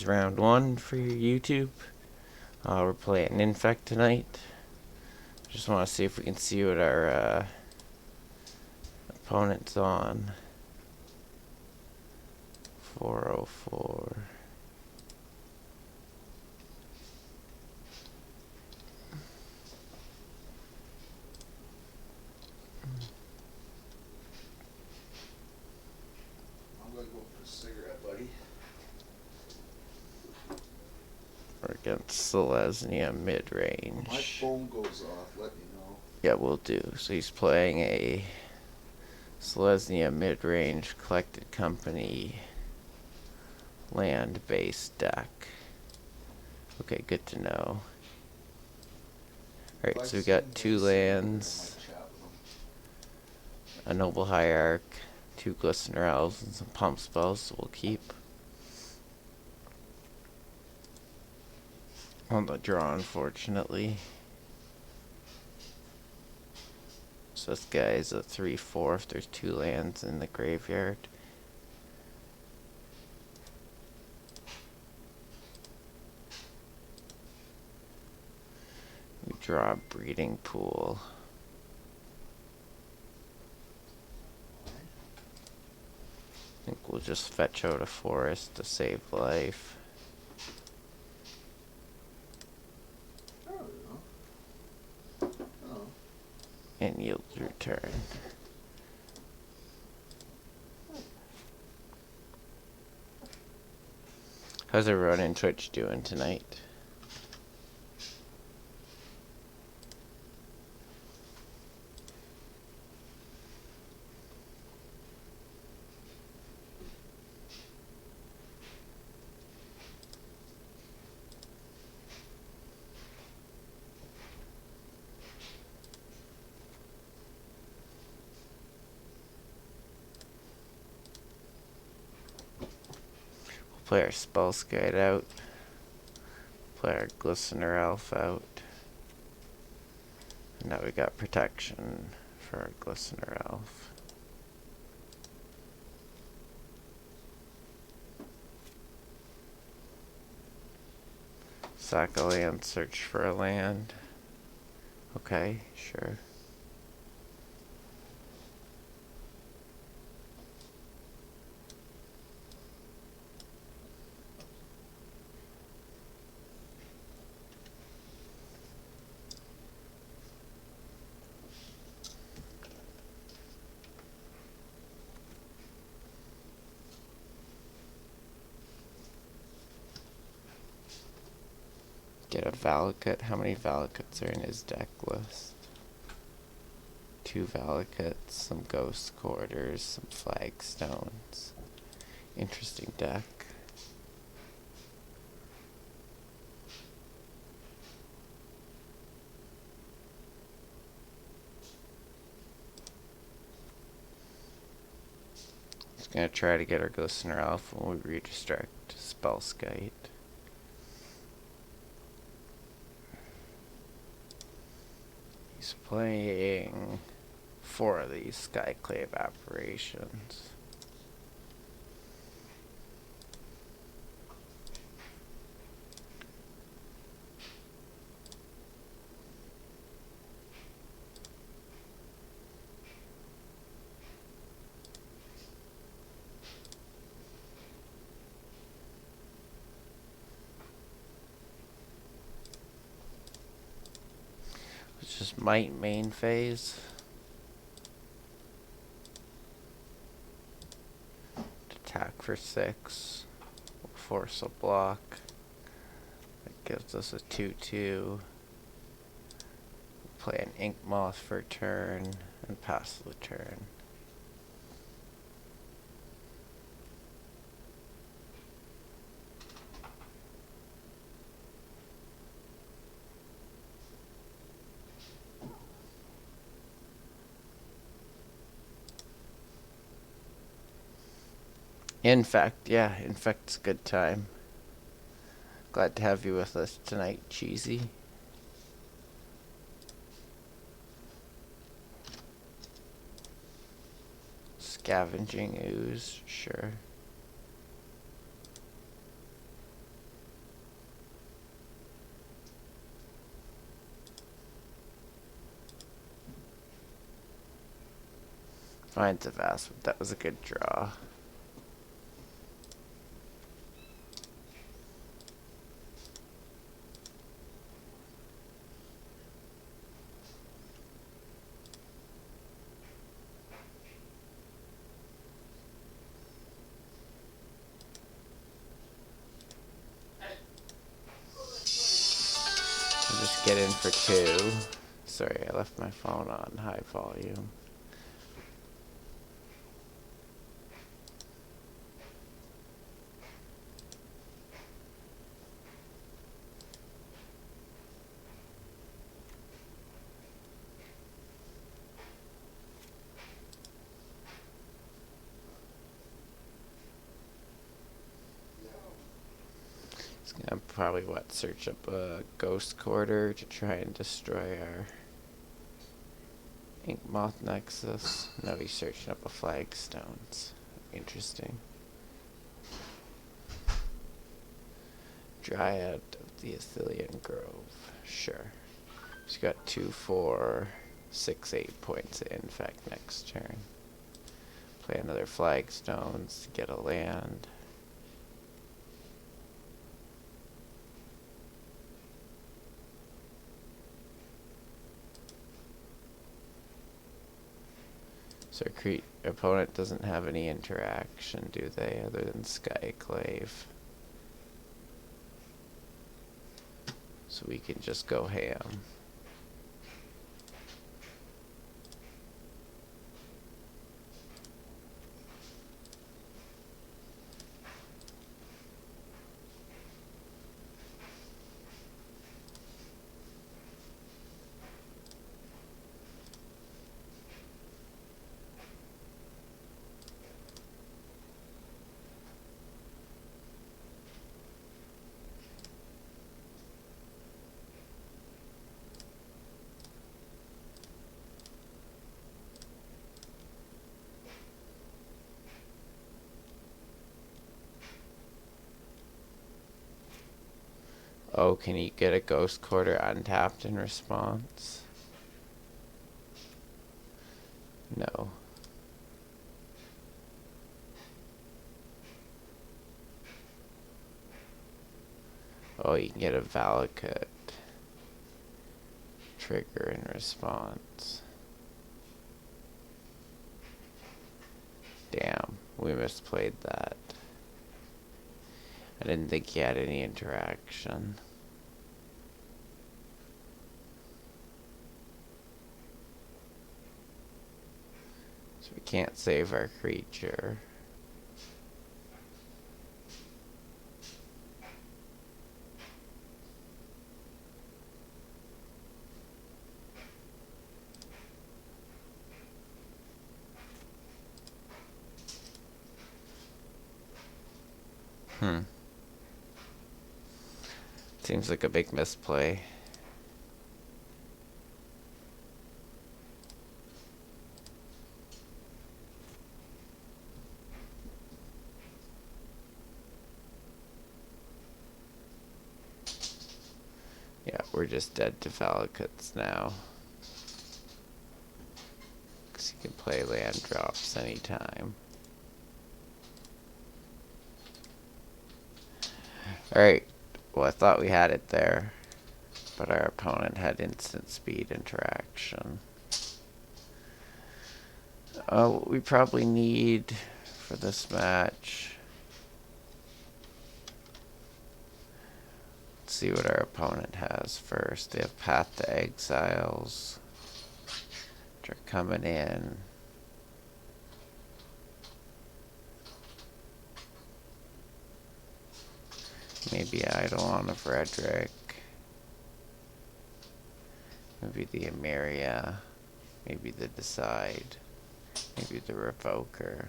is round 1 for your YouTube. We're playing Infect tonight. Just want to see if we can see what our opponent's on. 404. I'm gonna go for a cigarette, buddy. We're against Selesnya mid-range. My phone goes off, let me know. Yeah, we'll do. So he's playing a Selesnya mid-range collected company land-based deck. Okay, good to know. Alright, so we got 2 lands, a Noble Hierarch, 2 Glistener Elves, and some pump spells, so we'll keep. On the draw, unfortunately. So this guy's a 3/4 if there's 2 lands in the graveyard. We draw a Breeding Pool. I think we'll just fetch out a forest to save life. And yield your turn. How's everyone in Twitch doing tonight? Play our Spells Guide out. Play our Glistener Elf out. And now we got protection for our Glistener Elf. Sack a land, search for a land. Okay, sure. Get a Valakut. How many Valakuts are in his deck list? 2 Valakuts, some Ghost Quarters, some Flagstones. Interesting deck. Just gonna try to get our Glistener Elf when we redestruct Spellskite. He's playing 4 of these Skyclave Apparitions. It's just Might main phase. Attack for 6. We'll force a block. That gives us a 2/2. Play an Ink Moth for turn and pass the turn. Infect, yeah, Infect's a good time. Glad to have you with us tonight, Cheesy. Scavenging Ooze, sure. Mine's a vast, but that was a good draw. I'll just get in for 2. Sorry, I left my phone on high volume. It's gonna probably search up a ghost quarter to try and destroy our ink moth nexus. Now he's searching up a flagstones. Interesting. Dryad of the Athelian Grove. Sure. He's got 2, 4, 6, 8 points of Infect next turn. Play another flagstones to get a land. So our opponent doesn't have any interaction, do they, other than Skyclave? So we can just go ham. Oh, can he get a ghost quarter untapped in response? No. Oh, you can get a Valakut trigger in response. Damn, we misplayed that. I didn't think he had any interaction. So we can't save our creature. Seems like a big misplay. Yeah, we're just dead to Valakuts now. Because he can play land drops anytime. Alright, well I thought we had it there, but our opponent had instant speed interaction. What we probably need for this match, let's see what our opponent has first. They have Path to Exiles, which are coming in. Maybe Eidolon of Redrick. Maybe the Emeria. Maybe the Decide. Maybe the Revoker.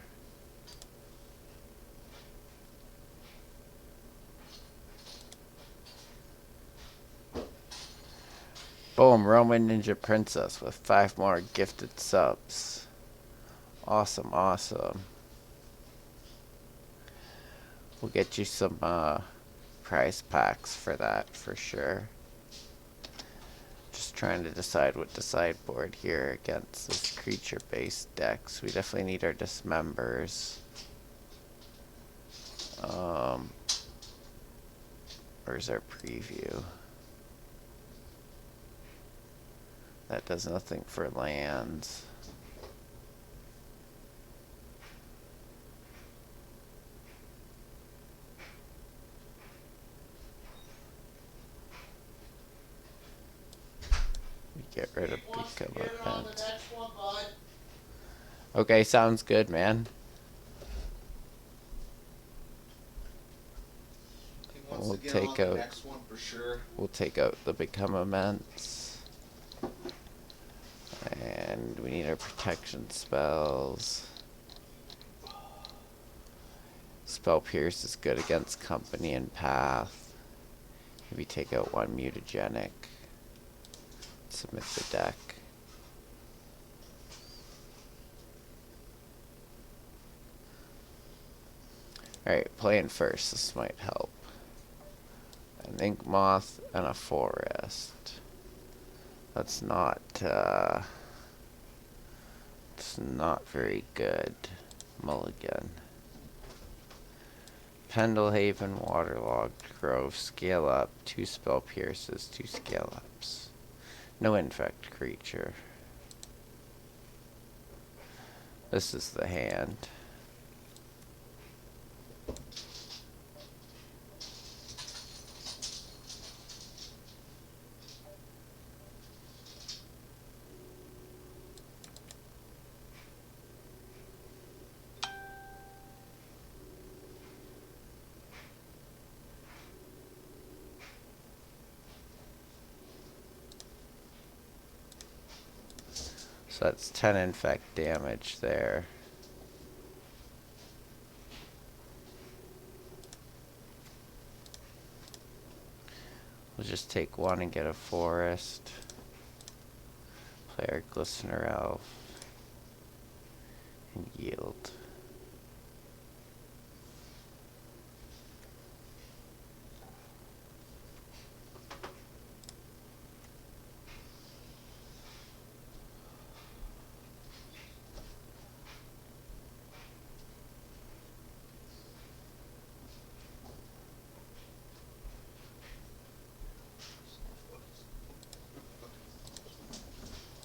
Boom, Roman Ninja Princess with 5 more gifted subs. Awesome, awesome. We'll get you some prize packs for that for sure. Just Just trying to decide what to sideboard here against this creature-based deck. So we definitely need our dismembers. Where's our preview? That does nothing for lands. We get rid of Become a Pent. Okay, sounds good, man. We'll take out. Next one for sure. We'll take out the Become Immense. And we need our protection spells. Spell Pierce is good against Company and Path. Maybe take out one Mutagenic. Submit the deck. Alright, playing first. This might help. An Ink Moth and a Forest. That's not, it's not very good. Mulligan. Pendlehaven, Waterlogged Grove, scale up, 2 Spell Pierces, 2 scale ups. No Infect creature. This is the hand. So that's 10 infect damage there. We'll just take one and get a forest. Play our Glistener Elf. And yield.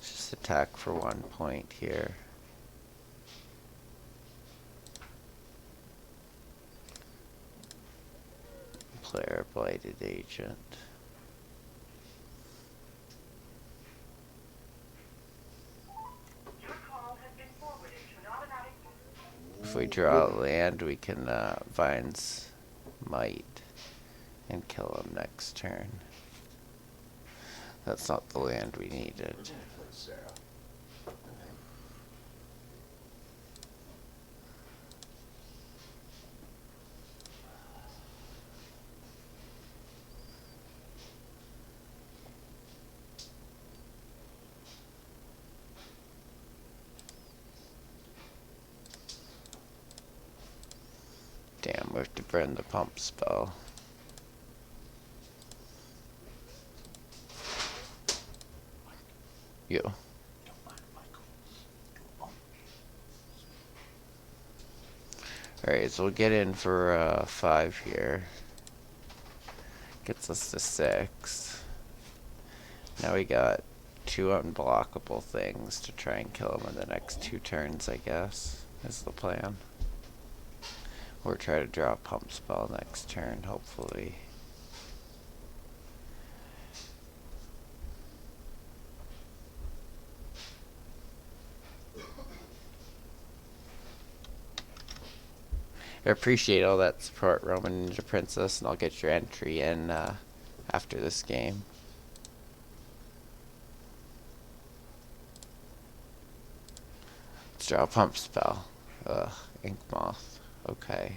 Just attack for 1 point here. Play our Blighted Agent. If we draw a land, we can Vine's Might and kill him next turn. That's not the land we needed. Damn, we have to burn the pump spell. You. Alright, so we'll get in for 5 here. Gets us to 6. Now we got 2 unblockable things to try and kill him in the next 2 turns, I guess, is the plan. Or try to draw a pump spell next turn, hopefully. I appreciate all that support, Roman Ninja Princess, and I'll get your entry in after this game. Let's draw a pump spell. Ugh, Ink Moth. Okay.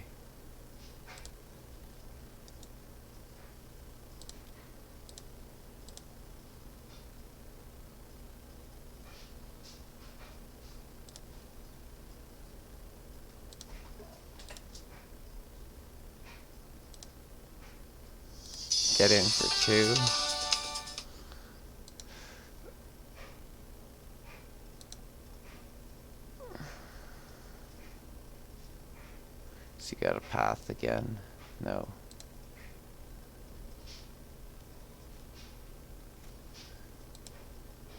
Get in for 2. path again? No.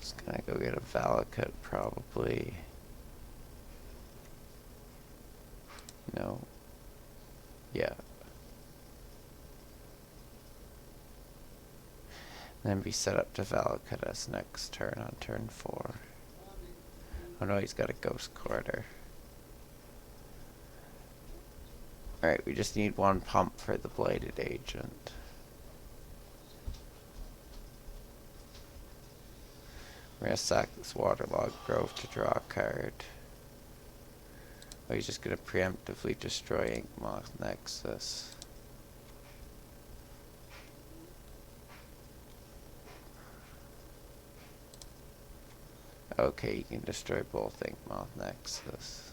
Just gonna go get a Valakut probably. No. Yeah. Then be set up to Valakut us next turn on turn 4. Oh no, he's got a Ghost Quarter. Alright, we just need 1 pump for the Bladed Agent. We're gonna sack this Waterlogged Grove to draw a card. Oh, he's just gonna preemptively destroy Inkmoth Nexus. Okay, you can destroy both Inkmoth Nexus.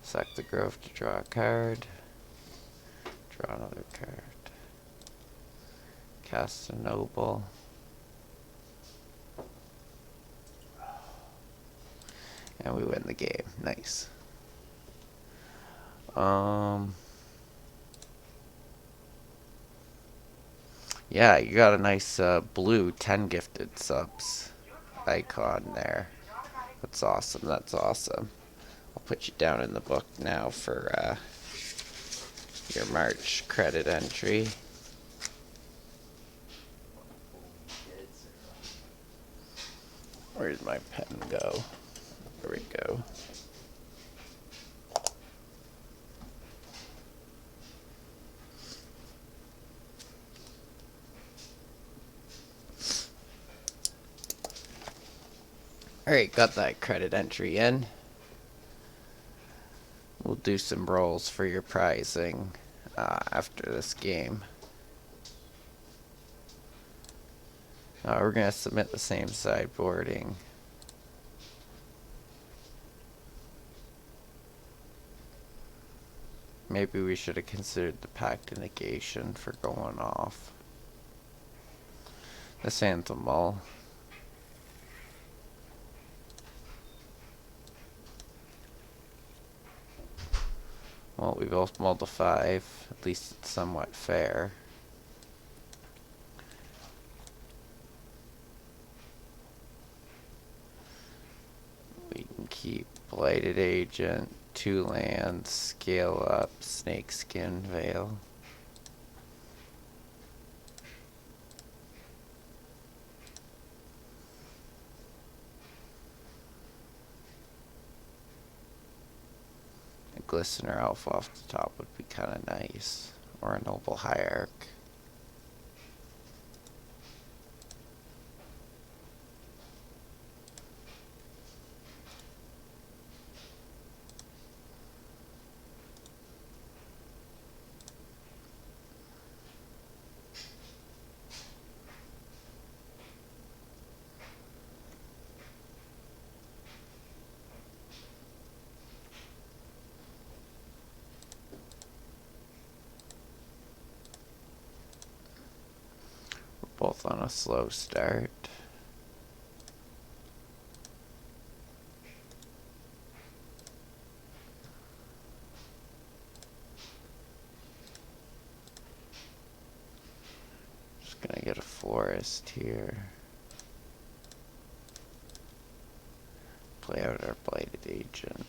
Sack the Grove to draw a card. Draw another card. Cast a Noble. And we win the game. Nice. Yeah, you got a nice blue 10 gifted subs icon there. That's awesome. That's awesome. I'll put you down in the book now for your March credit entry. Where'd my pen go? There we go. Alright, got that credit entry in. We'll do some rolls for your prizing after this game. We're going to submit the same sideboarding. Maybe we should have considered the Pact of Negation for going off. This Anthem Mull. Well, we both mulled a 5. At least it's somewhat fair. We can keep Blighted Agent, 2 lands, scale up, Snakeskin Veil. A Glistener Elf off the top would be kind of nice. Or a Noble Hierarch. Both on a slow start. Just gonna get a forest here. Play out our Blighted Agent.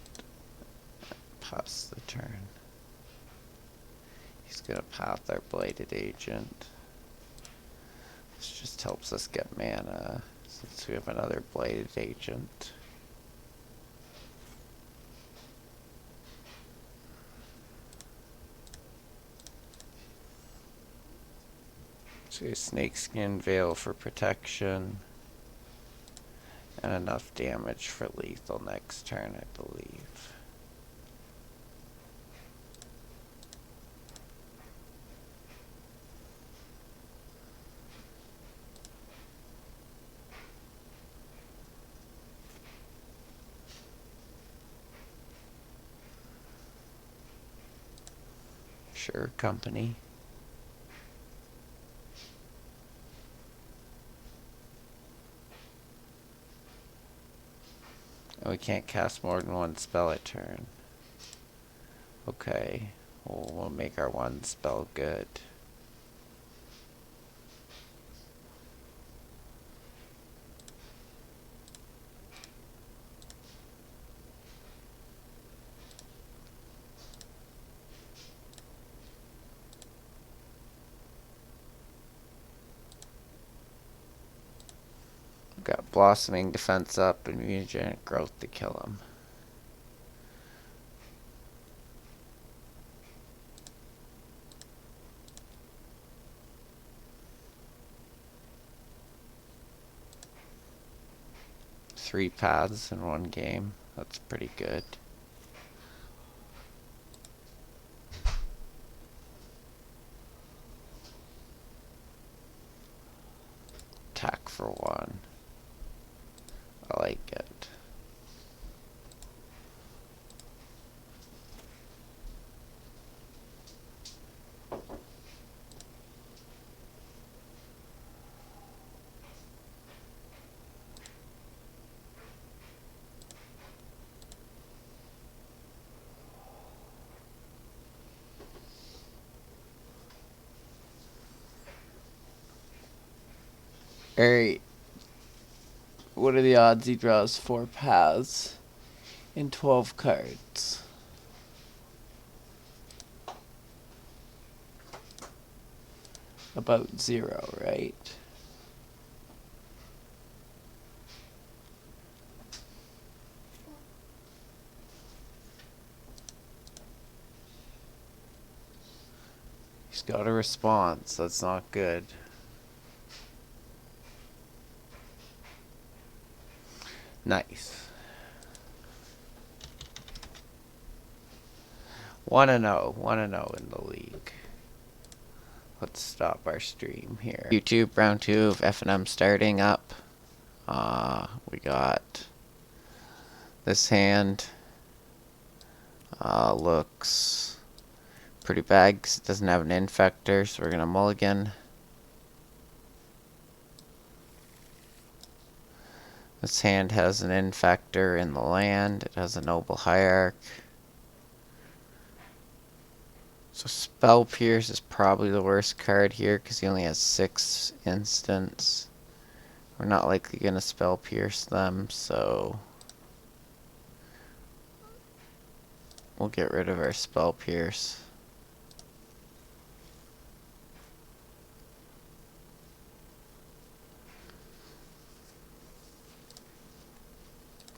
Pass the turn. He's gonna path our Blighted Agent. This just helps us get mana, since we have another Blighted Agent. So a Snakeskin Veil for protection. And enough damage for lethal next turn, I believe. Sure company. We can't cast more than one spell a turn. Okay. Well, we'll make our one spell good. Got Blossoming Defense up and Mutagenic Growth to kill him. Three paths in one game. That's pretty good. Attack for one. I like it. Alright. What are the odds he draws 4 paths in 12 cards? About 0, right? He's got a response. That's not good. Nice. 1-0. 1-0 in the league. Let's stop our stream here. YouTube, round 2 of FNM starting up. We got this hand. Looks pretty bad because it doesn't have an infector, so we're going to mulligan. This hand has an infector in the land. It has a noble hierarch. So Spell Pierce is probably the worst card here because he only has 6 instants. We're not likely going to Spell Pierce them, so we'll get rid of our Spell Pierce.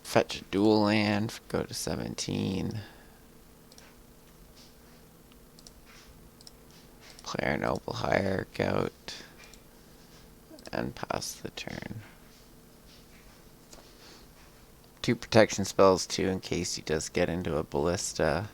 Fetch a dual land, go to 17. Play our noble hierarch out and pass the turn. 2 protection spells too in case he does get into a ballista.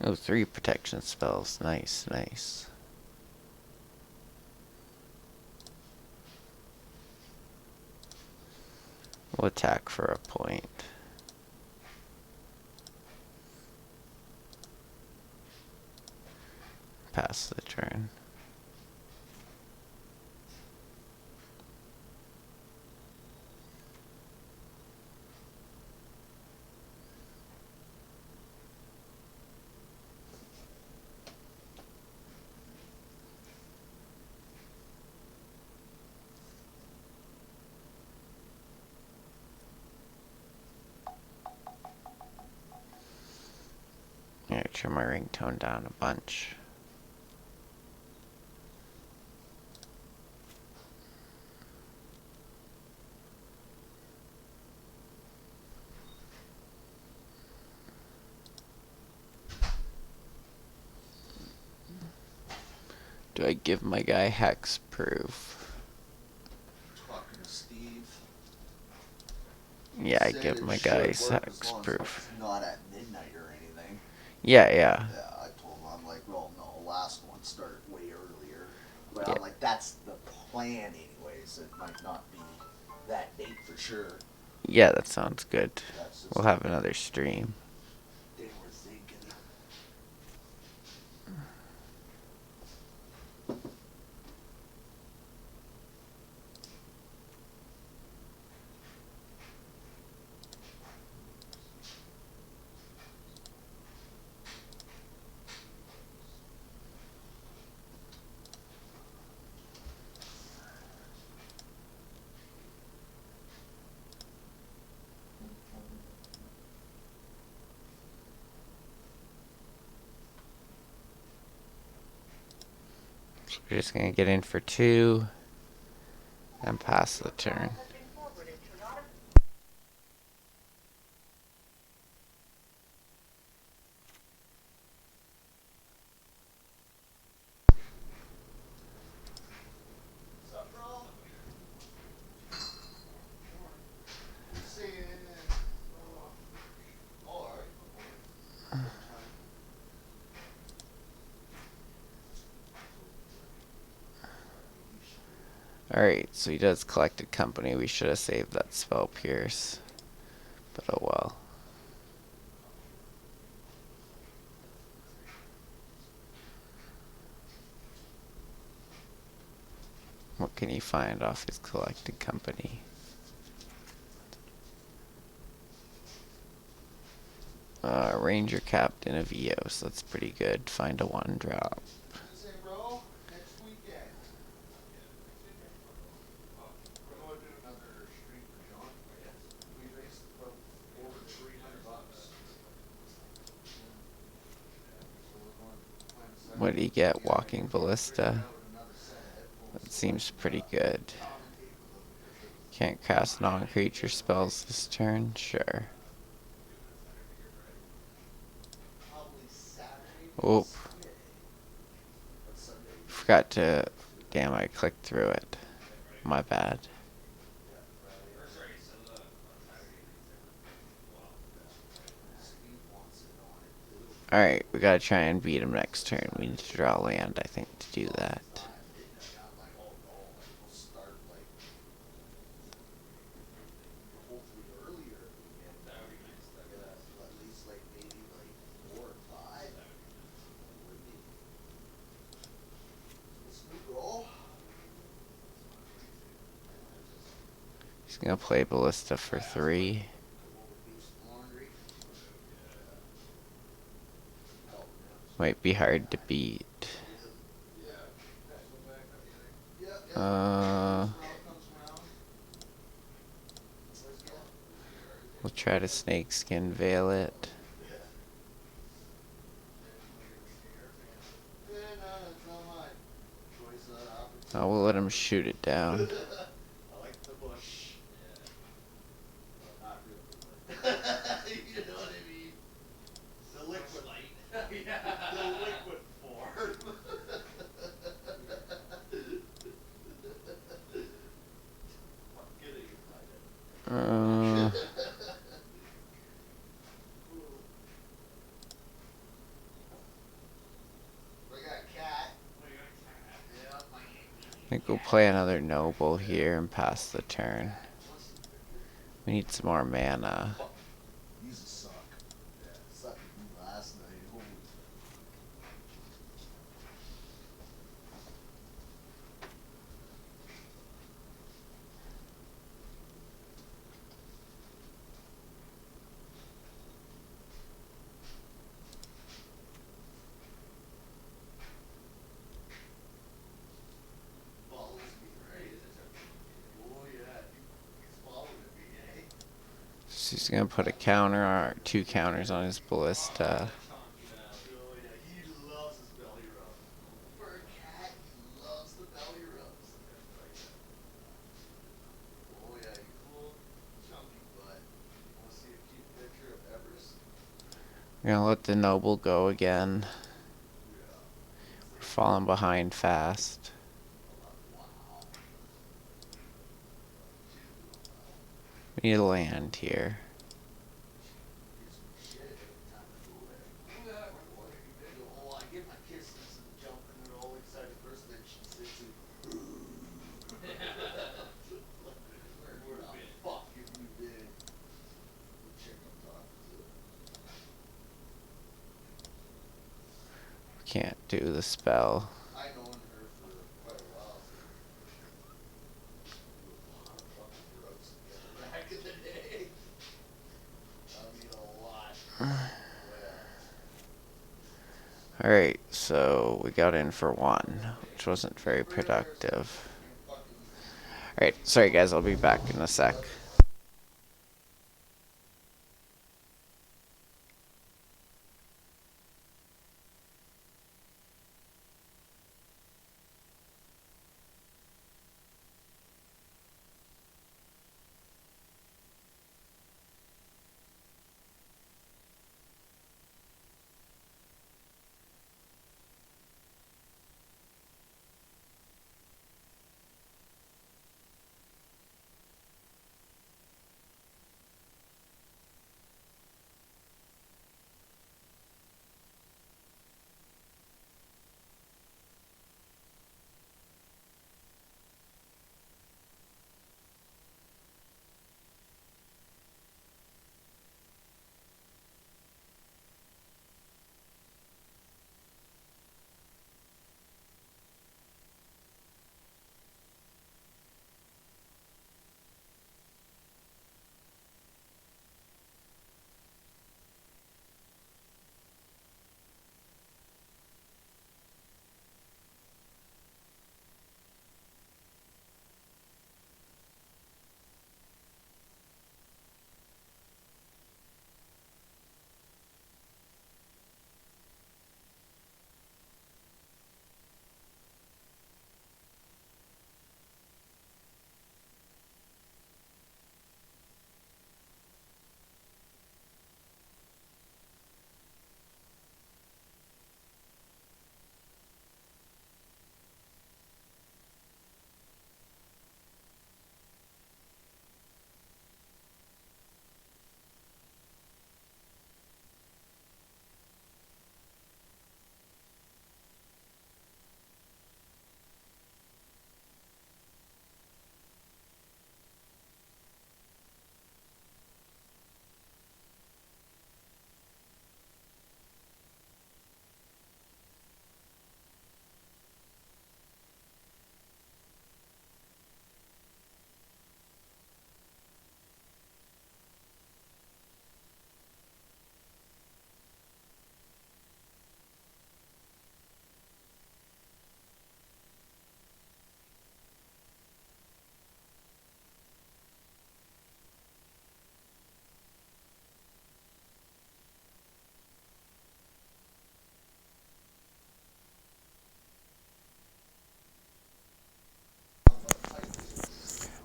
Oh, 3 protection spells. Nice, nice. We'll attack for a point. Pass the turn. Yeah, trim my ringtone down a bunch. Do I give my guy hexproof? Talking to Steve. Yeah, I Said give it my should guy work as long as hexproof. it's not at midnight or anything. Yeah, yeah. Yeah, I told him, I'm like, well, no, last one started way earlier. But Yeah. I'm like, that's the plan anyways. so it might not be that date for sure. Yeah, that sounds good. That's just We'll have another stream. they were thinking. So we're just gonna get in for 2 and pass the turn. What's up, bro? Seeing. All right. Alright, so he does collected company. We should have saved that spell pierce. But oh well. What can he find off his collected company? Ranger Captain of Eos. That's pretty good. Find a 1-drop. Say, bro, next weekend. We're going to do another stream for John. We raised about over $300. So we're going to plan a What do you get? Walking Ballista. another set of headphones. That seems pretty good. Can't cast non-creature spells this turn? Sure. Probably Saturday. Oop. Forgot to... Damn, I clicked through it. My bad. Alright, we gotta try and beat him next turn. We need to draw land, I think, to do that. He's gonna play Ballista for 3. Might be hard to beat. We'll try to snakeskin veil it. Oh, we'll let him shoot it down. I like the bush. Not really. You know what I mean? The liquid light. Yeah. The liquid form. Get it, you find it. We got a cat. Yeah, I think we'll play another noble here and pass the turn. We need some more mana. He's a suck. Yeah, sucked me last night. Holy. Follows me, right? Oh yeah, he's following me, eh? So he's gonna put a counter or 2 counters on his Ballista. Oh yeah, he loves his belly rub. For a cat, he loves the belly rubs. Oh yeah, you cool, chunky butt. Wanna see a cute picture of Everest? We're gonna let the noble go again. Yeah. We're falling behind fast. Wow. We need a land here. Gives me shit every time I go there. Oh, I get my kisses and jumping and all excited first, then she sits and can't do the spell. I known her for quite a while, so we do a lot of fucking drugs together back in the day. I mean a lot. Yeah. Alright, so we got in for 1, which wasn't very productive. Alright, sorry guys, I'll be back in a sec.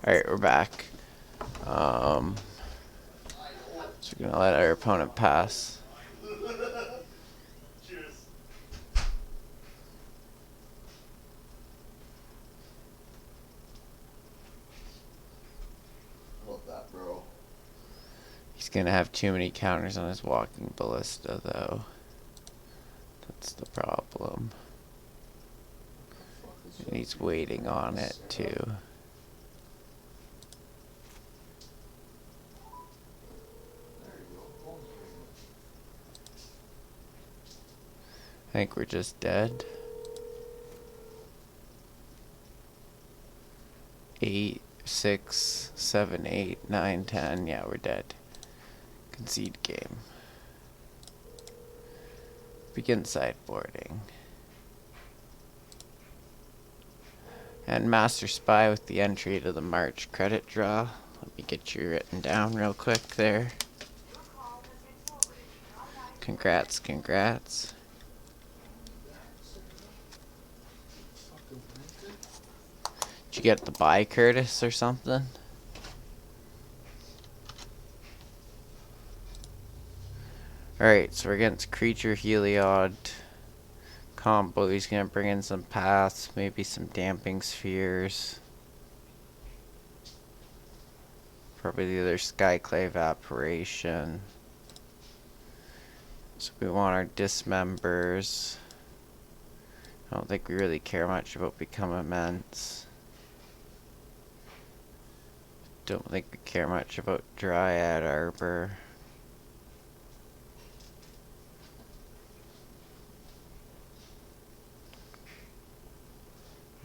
Alright, we're back. So we're gonna let our opponent pass. Cheers. Love that, bro. He's gonna have too many counters on his walking ballista, though. That's the problem. And he's waiting on it, too. I think we're just dead. 8, 6, 7, 8, 9, 10. Yeah, we're dead. Concede game. Begin sideboarding. And Master Spy with the entry to the March credit draw. Let me get you written down real quick there. Congrats, congrats. Did you get the buy, Curtis, or something? Alright, so we're against Creature Heliod combo. He's gonna bring in some paths, maybe some damping spheres. Probably the other Skyclave Apparition. So we want our dismembers. I don't think we really care much about Become Immense. Don't think we care much about Dryad Arbor.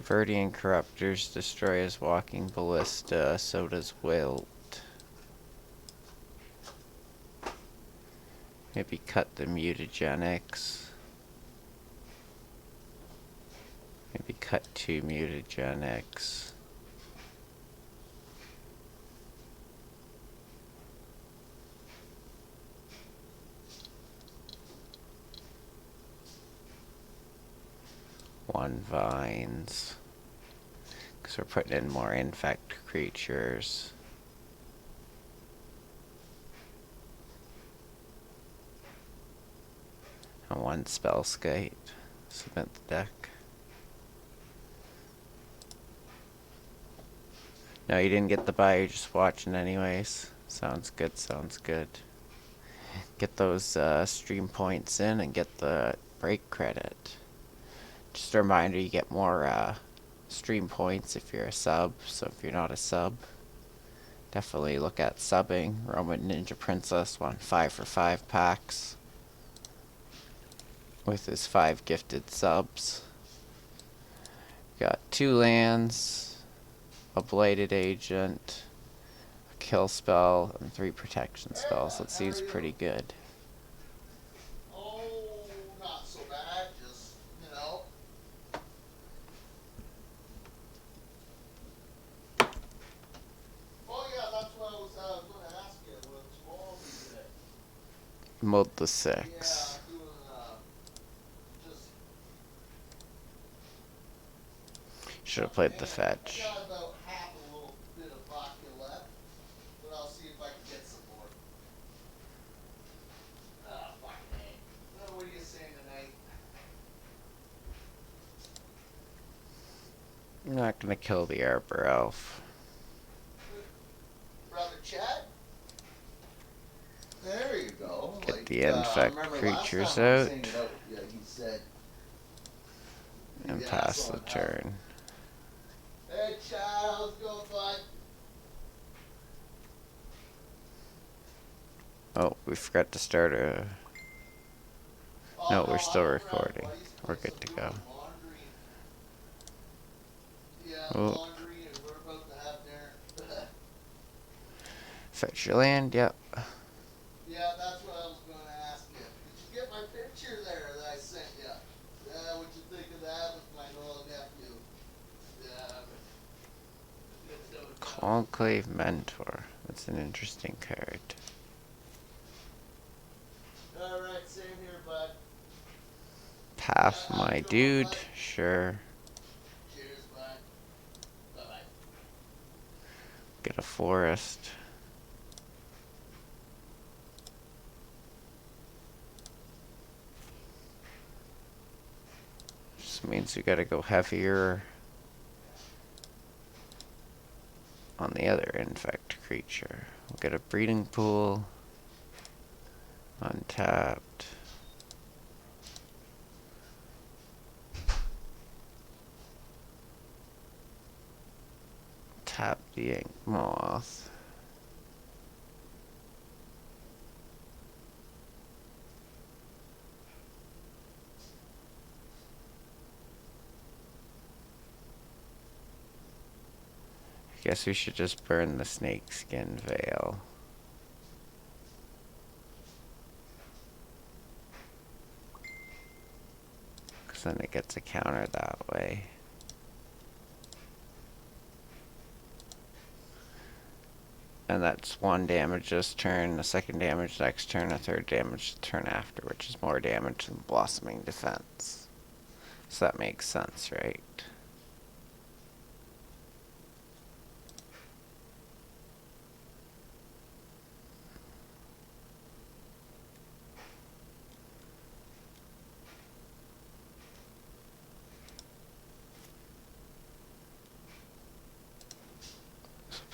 Verdian Corruptors destroy his walking ballista, so does Wilt. Maybe cut the mutagenics. Maybe cut 2 mutagenics. One vines. Because we're putting in more infect creatures. And 1 spell skate. Submit the deck. No, you didn't get the buy, you're just watching anyways. Sounds good, sounds good. Get those stream points in and get the break credit. Just a reminder, you get more stream points if you're a sub, so if you're not a sub, definitely look at subbing. Roman Ninja Princess won 5 for 5 packs with his 5 gifted subs. Got 2 lands, a Bladed Agent, a kill spell, and 3 protection spells. That seems pretty good. Oh, not so bad, just, you know. Oh yeah, that's what I was going to ask you. What's wrong with it? Mode the Yeah, 6. I'm doing, just... Should have played the fetch. I got about half a little bit of vodka left, but I'll see if I can get some more. Ah, fucking A. Well, what are you saying tonight? I'm not gonna kill the Arbor Elf. Brother Chad? There you go. Get the infect creatures out. Yeah, he said. And pass the turn. Hey Chad, how's it going, bud? Oh, we forgot to start a... No, we're still recording. We're good to go. Yeah, Oh. laundry, and we're about to have dinner. Fetch your land, yep. Yeah, that's what I was going to ask you. Did you get my picture there that I sent you? Yeah, what'd you think of that with my little nephew? Yeah. Conclave Mentor. That's an interesting card. Alright, same here, bud. Path, my dude. Sure. Cheers, bud. Bye-bye. Get a forest. Just means we gotta go heavier on the other infect creature. We'll get a breeding pool. Untapped. Tap the ink moth. I guess we should just burn the snakeskin veil. Because then it gets a counter that way. And that's 1 damage this turn, the 2nd damage next turn, a 3rd damage the turn after, which is more damage than Blossoming Defense. So that makes sense, right?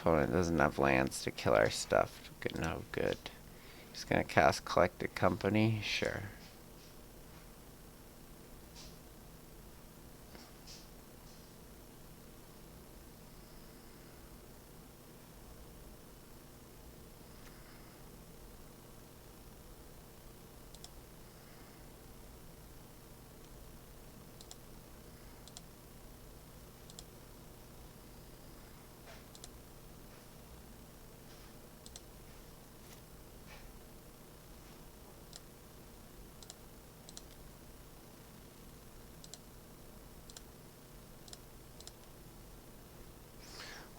Opponent doesn't have lands to kill our stuff. Good, no good. He's gonna cast Collected Company? Sure.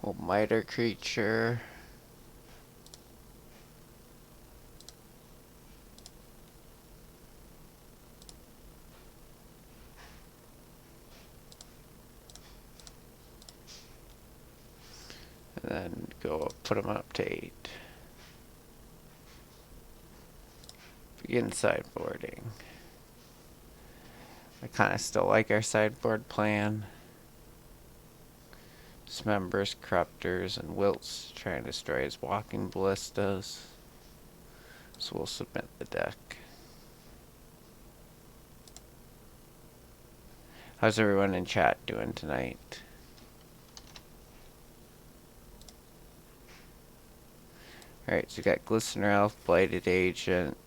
Old miter creature. And then go up, put them up to 8. Begin sideboarding. I kind of still like our sideboard plan. Dismembers, Corruptors, and Wilts try and destroy his walking ballistas. So we'll submit the deck. How's everyone in chat doing tonight? Alright, so we got Glistener Elf, Blighted Agent,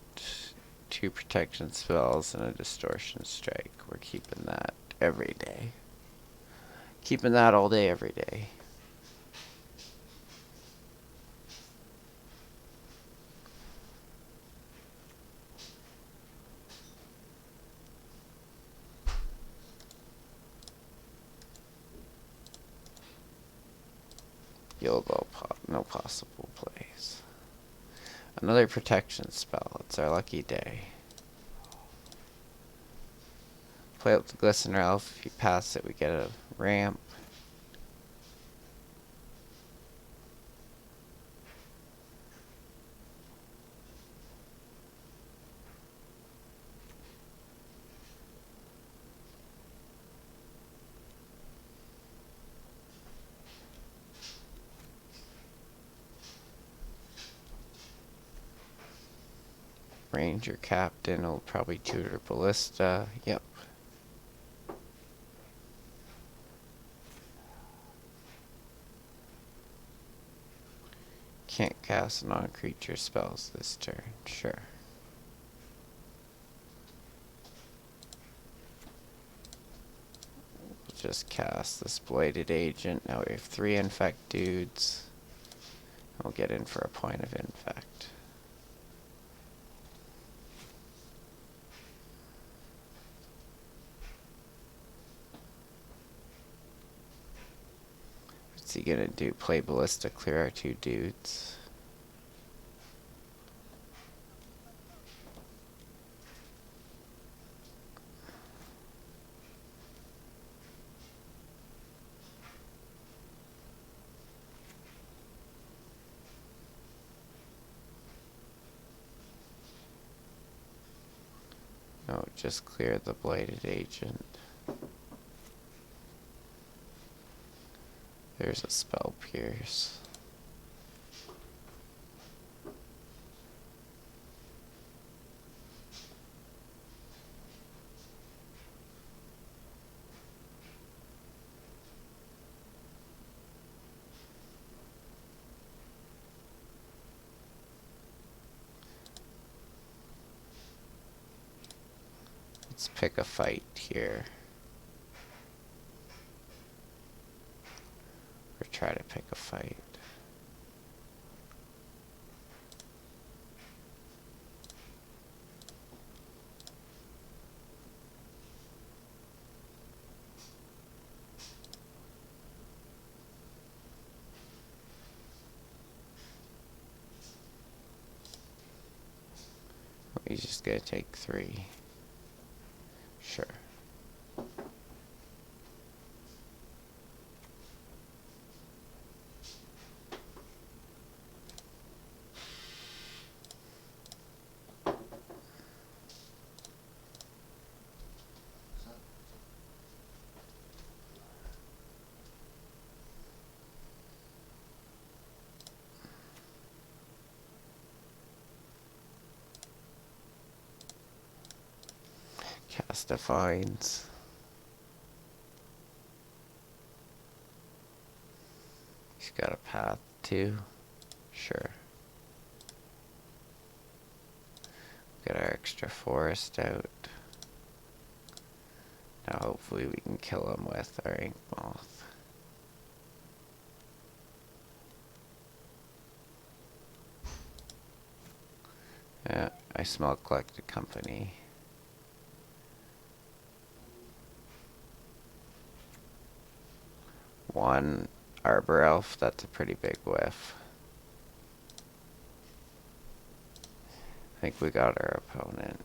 2 protection spells, and a distortion strike. We're keeping that every day. Keeping that all day, every day. YOLO, no possible plays. Another protection spell. It's our lucky day. Play up the Glistener Elf. If you pass it, we get a ramp. Ranger Captain will probably tutor Ballista. Yep. Can't cast non-creature spells this turn. Sure. We'll just cast this Blighted Agent. Now we have 3 Infect dudes. We'll get in for a point of Infect. What's he gonna do? Play Ballista, clear our 2 dudes. No, just clear the Blighted Agent. There's a Spell Pierce. Let's pick a fight here. Or try to pick a fight. He's just gonna take 3. Sure. Cast Defines. He's got a path too. Sure. Get our extra forest out. Now hopefully we can kill him with our Ink Moth. Yeah, I smell Collected Company. One, Arbor Elf, that's a pretty big whiff. I think we got our opponent.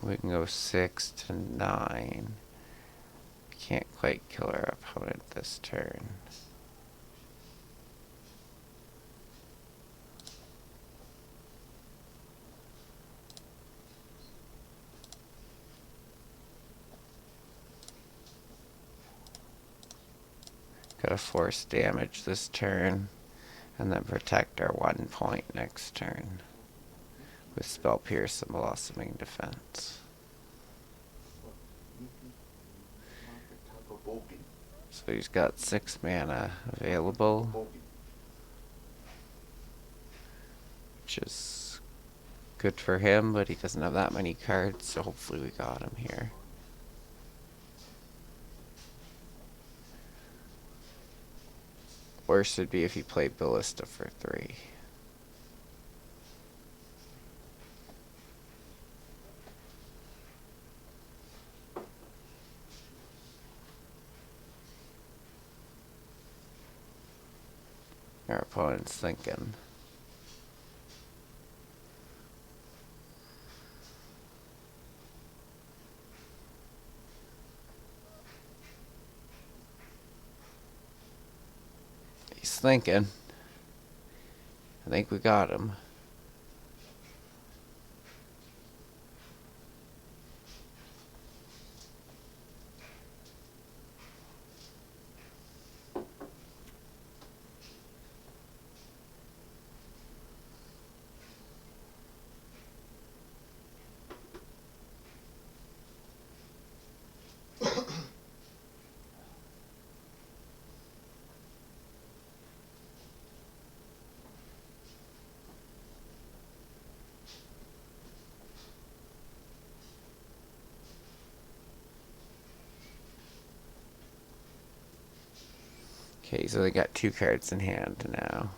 We can go 6 to 9. Can't quite kill our opponent this turn. Gotta force damage this turn, and then protect our 1 point next turn with Spell Pierce and Blossoming Defense. So he's got 6 mana available, which is good for him, but he doesn't have that many cards, so hopefully we got him here. Worst would be if he played Ballista for 3. Our opponent's thinking. He's thinking. I think we got him. Okay, so they got 2 cards in hand now.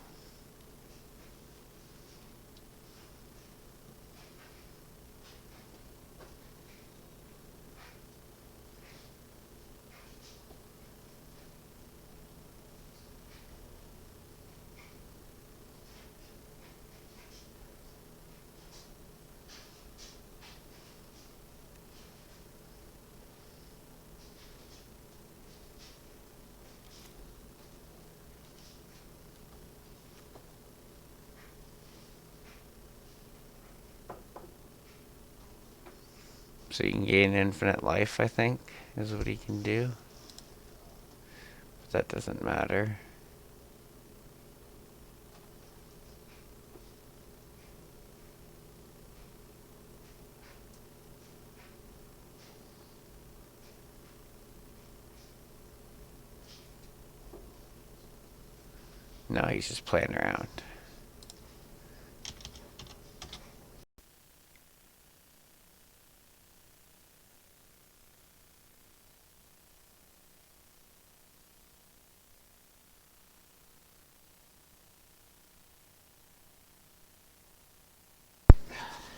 So you can gain infinite life, I think, is what he can do. But that doesn't matter. No, he's just playing around.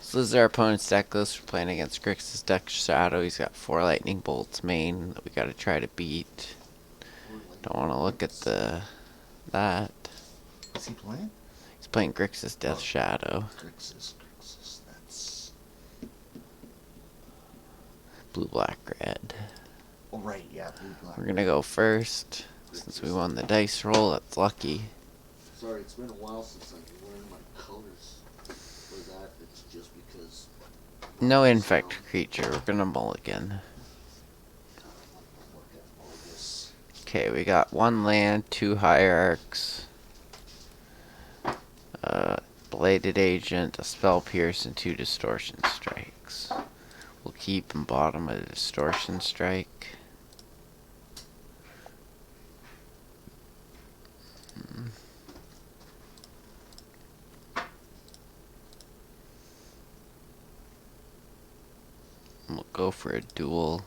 So this is our opponent's deck list. We're playing against Grixis deck Shadow. He's got 4 Lightning Bolts main that we gotta try to beat. Don't want to look at that. What's he playing? He's playing Grixis Death Shadow. Grixis, that's... Blue, black, red. Oh, right, yeah, blue, black. We're gonna go first. Since we won the dice roll, that's lucky. Sorry, it's been a while since I've been wearing my colors. For that, it's just because... No infect creature. We're gonna mulligan. Okay, we got 1 land, 2 hierarchs, bladed agent, a spell pierce, and 2 distortion strikes. We'll keep in bottom a distortion strike. go for a dual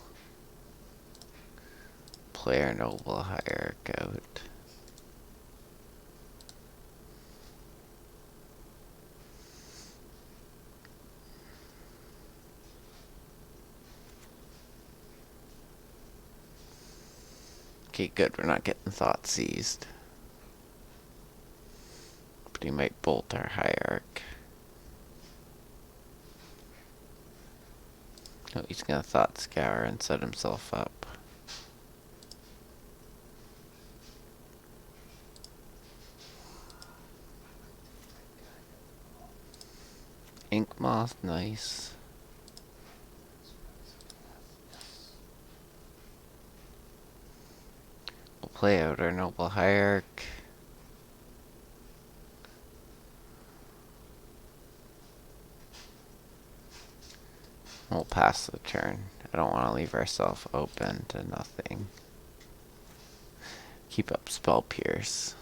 player noble hierarch out. Okay, good, we're not getting thought seized. But he might bolt our hierarch. No, he's gonna thought scour and set himself up. Ink moth, nice. We'll play out our noble hierarch. We'll pass the turn. I don't want to leave ourselves open to nothing. Keep up spell pierce.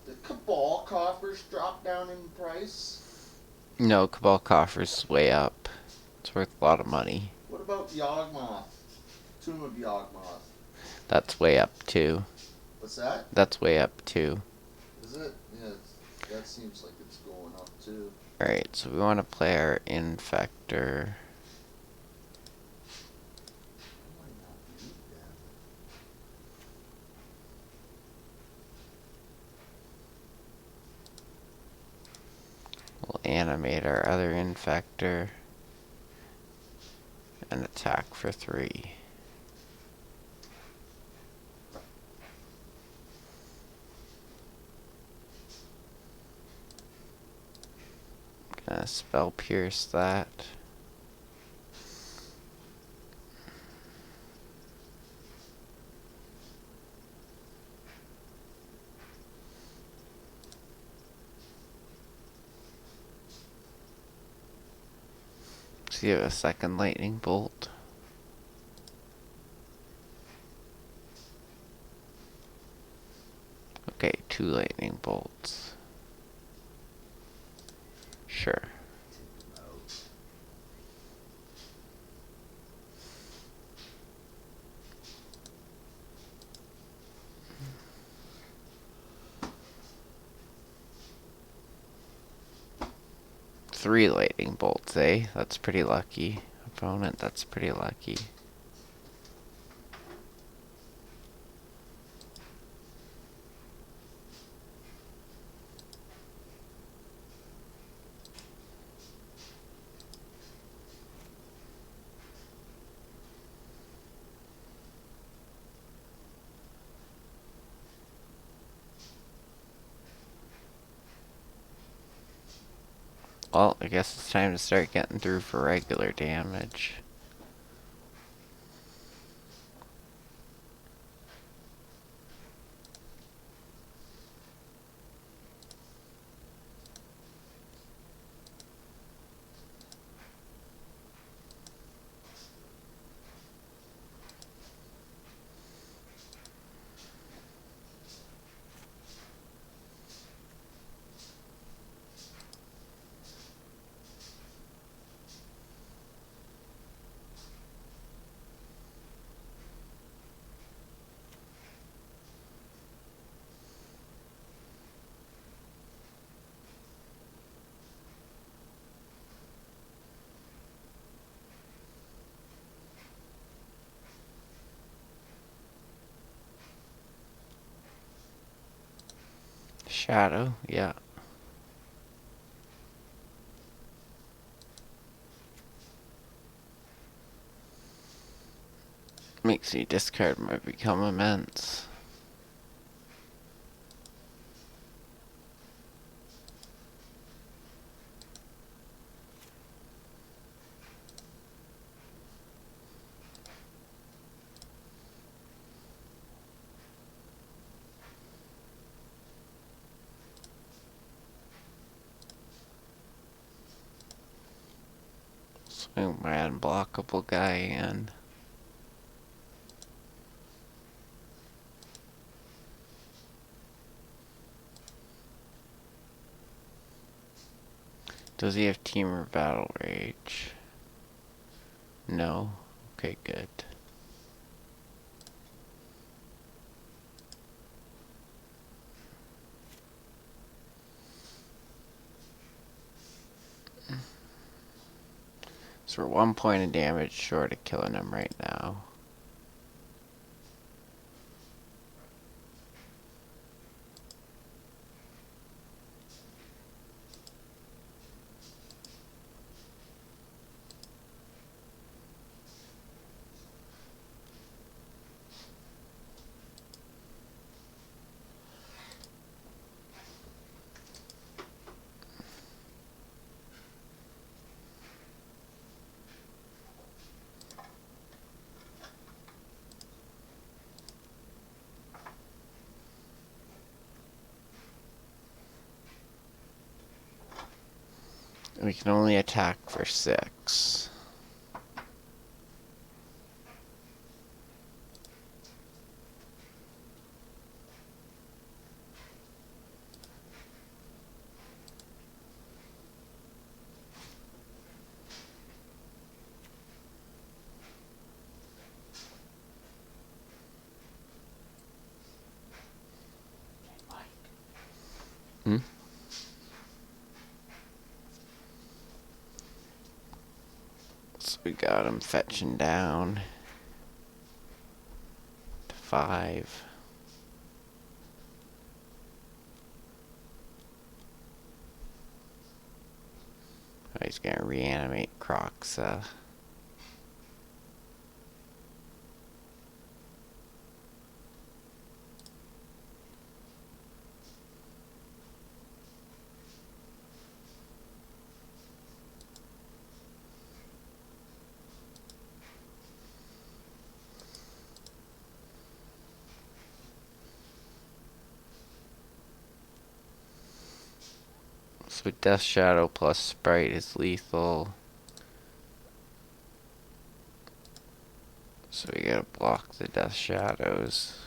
The Cabal coffers drop down in price. No, Cabal Coffer's way up. It's worth a lot of money. What about Yawgmoth? Tomb of Yawgmoth. That's way up too. What's that? That's way up too. Is it? Yeah, that seems like it's going up too. Alright, so we want to play our Infector. I might not need them. We'll animate our other Infector. And attack for 3. Gonna spell pierce that. So you have a second lightning bolt. Okay, 2 lightning bolts. Sure. Take them out. Three lightning bolts, eh? That's pretty lucky. Opponent, that's pretty lucky. Well, I guess it's time to start getting through for regular damage. Shadow, yeah. Makes me discard my Become Immense. Swing my unblockable guy in. Does he have team or battle rage? No? Okay, good. So we're 1 point of damage short of killing him right now. We can only attack for 6. Hmm? So we got him fetching down to 5. Oh, he's gonna reanimate Croxa. So Death Shadow plus Sprite is lethal. So we gotta block the Death Shadows.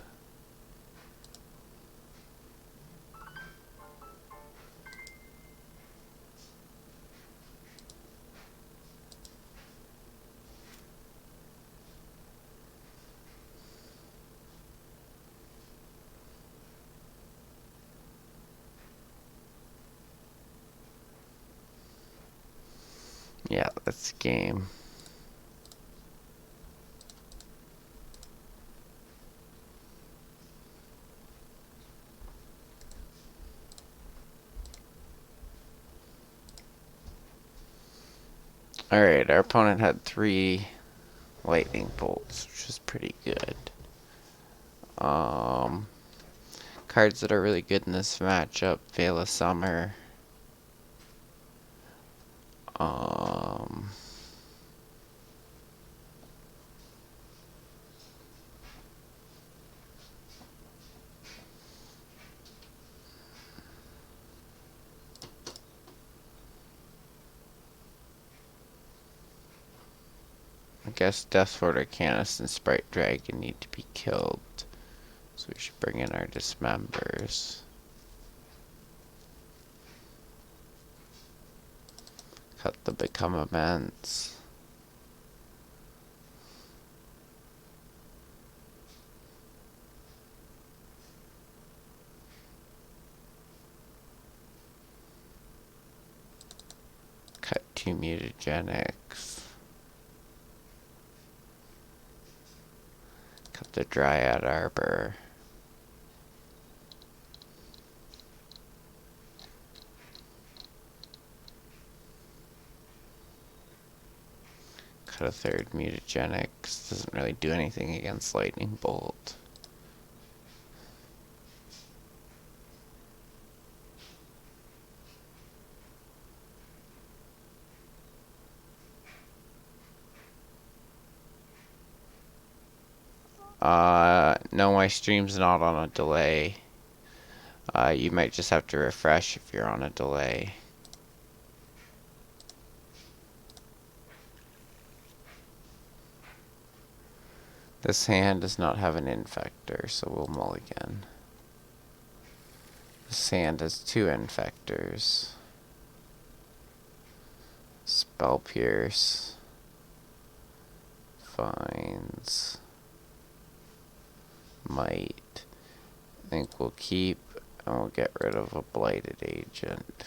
Yeah, that's the game. Alright, our opponent had 3 lightning bolts, which is pretty good. Cards that are really good in this matchup: Veil of Summer. I guess Deathward Arcanist and Sprite Dragon need to be killed. So we should bring in our Dismembers. Cut the Become Immense. Cut 2 Mutagenics. Cut the Dryad Arbor. Cut a 3rd Mutagenics. Doesn't really do anything against Lightning Bolt. No, my stream's not on a delay. You might just have to refresh if you're on a delay. This hand does not have an Infector, so we'll mulligan. This hand has 2 Infectors. Spell Pierce. Finds. Might. I think we'll keep, and we'll get rid of a Blighted Agent.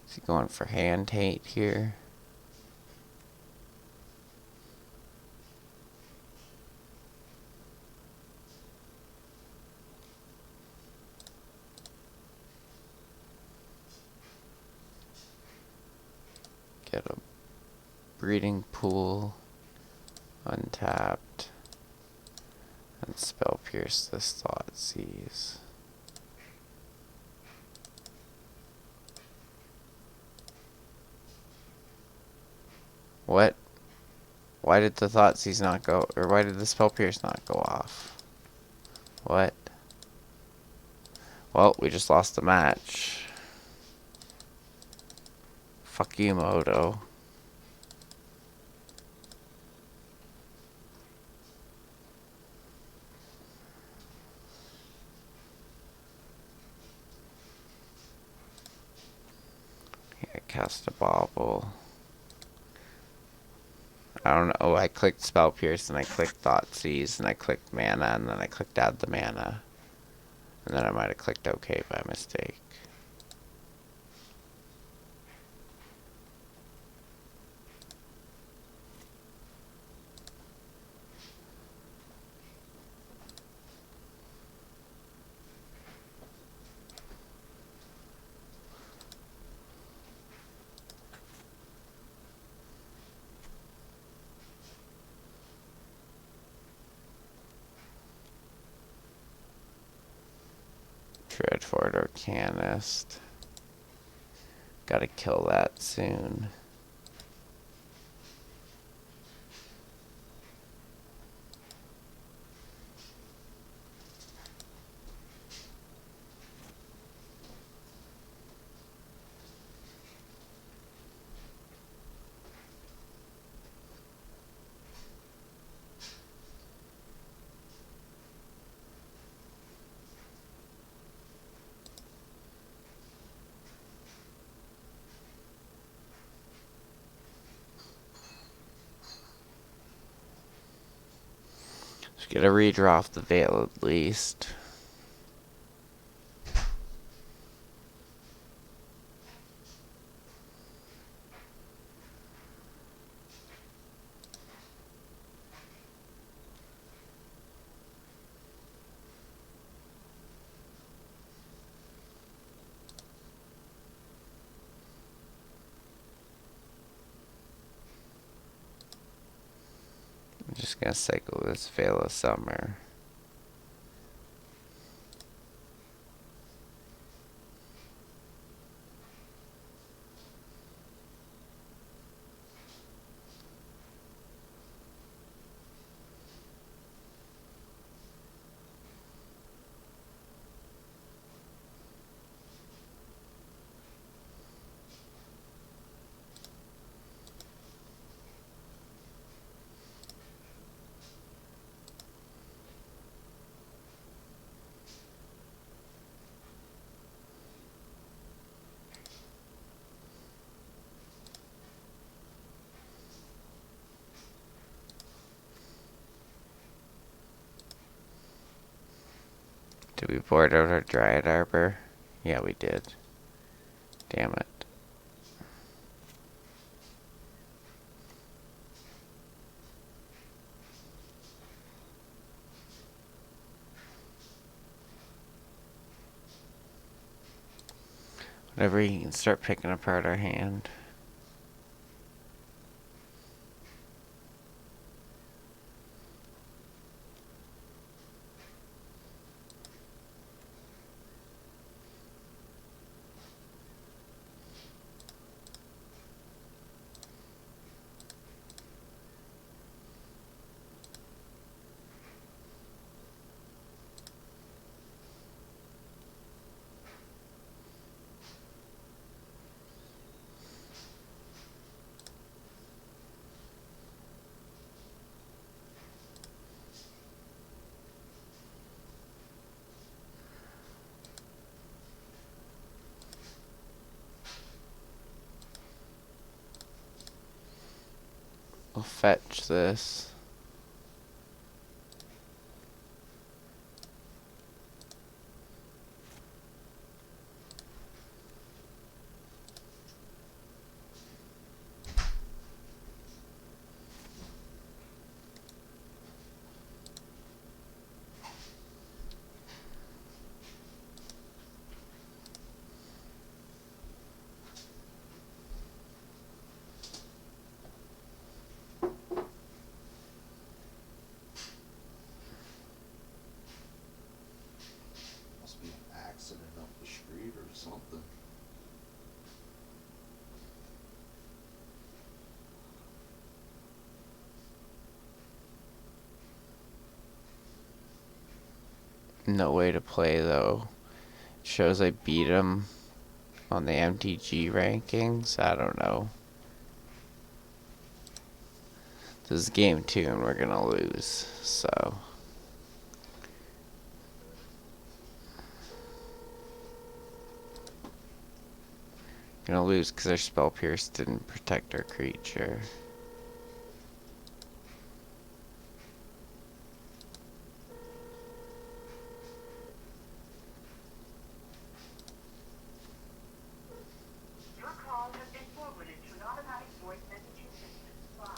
Is he going for Hand Hate here? Get a Breeding Pool, untapped, and Spell Pierce this Thoughtseize. What? Why did the Thoughtseize not go, or why did the Spell Pierce not go off? What? Well, we just lost the match. Fuck you, Moto. Yeah, cast a Bauble. I don't know, I clicked Spell Pierce, and I clicked Thoughtseize, and I clicked Mana, and then I clicked Add the Mana. And then I might have clicked OK by mistake. Dreadfort Arcanist. Gotta kill that soon. Just get a redraw off the Veil at least. I'm just gonna cycle this Veil of Summer. Did we board out our Dryad Arbor? Yeah, we did. Damn it. Whatever, you can start picking apart our hand. We'll fetch this. Must be an accident up the street or something. No way to play though. Shows I beat him on the MTG rankings. I don't know. This is game 2 and we're gonna lose, so. Gonna lose because our Spell Pierce didn't protect our creature. Your call has been forwarded to an automatic voice messaging system. 51953109331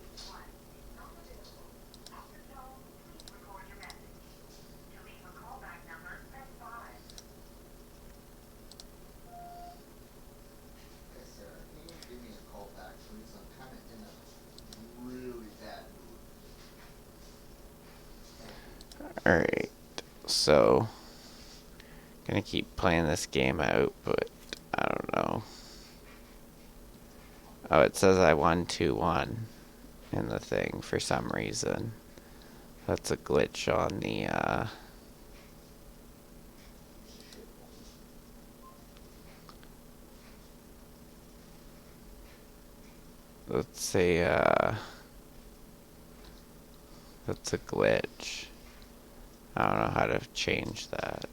is not available. After the tone, please record your message. To leave a callback number, press 5. Yes, sir. Can you give me a call back, please? I'm kind of in a really bad mood. Alright, so. Gonna keep playing this game out, but I don't know. Oh, it says I won 2-1 in the thing for some reason. That's a glitch on the, let's say, that's a glitch. I don't know how to change that.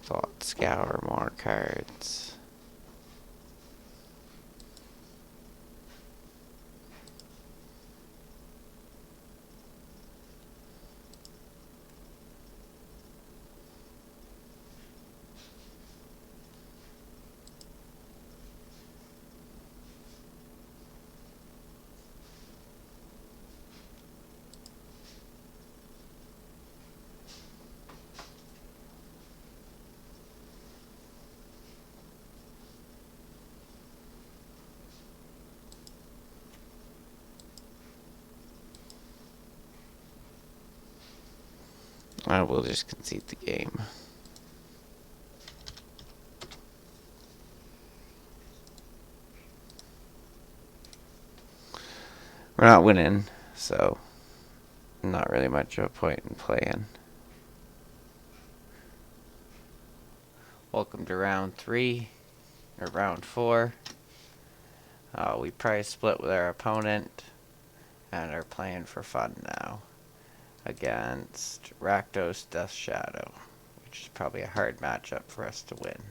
Thought scour more cards. I will just concede the game. We're not winning, so not really much of a point in playing. Welcome to round 3, or round 4. We prize split with our opponent, and are playing for fun now against Rakdos Death Shadow, which is probably a hard matchup for us to win.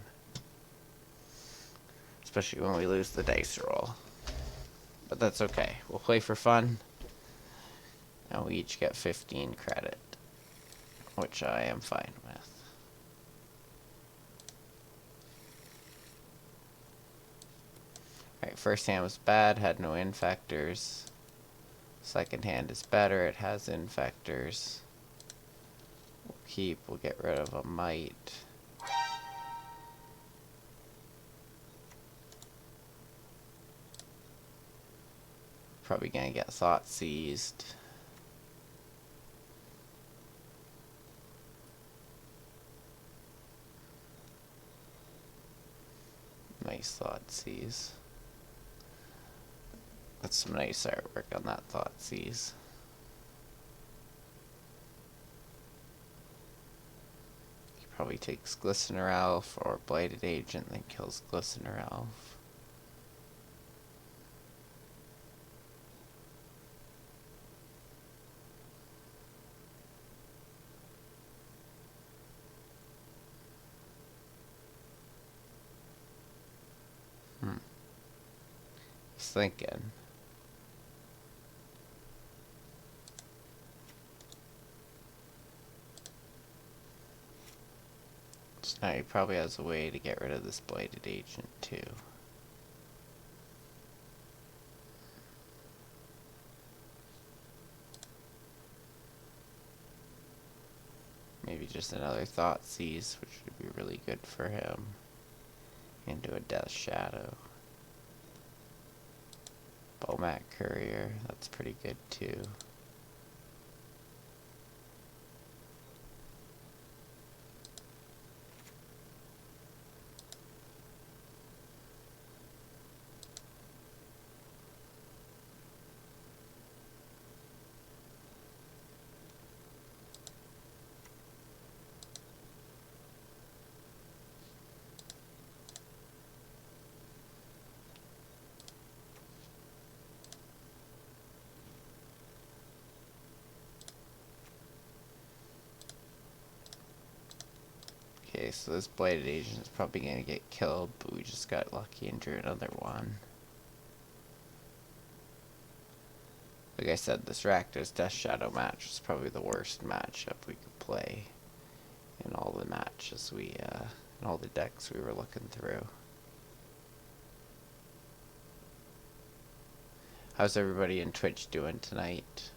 Especially when we lose the dice roll. But that's okay. We'll play for fun. And we each get 15 credit, which I am fine with. Alright, first hand was bad, had no infectors. Second hand is better, it has infectors. We'll keep, we'll get rid of a mite. Probably gonna get thought seized. Nice thought seize. That's some nice artwork on that thought seize. Probably takes Glistener Elf or Blighted Agent, then kills Glistener Elf. He's thinking. So now he probably has a way to get rid of this Blighted Agent too. Maybe just another Thoughtseize, which would be really good for him. Into a Death Shadow. Bomat Courier, that's pretty good too. Okay, so this Blighted Agent is probably going to get killed, but we just got lucky and drew another one. Like I said, this Rakdos Death Shadow match was probably the worst matchup we could play in all the matches in all the decks we were looking through. How's everybody in Twitch doing tonight?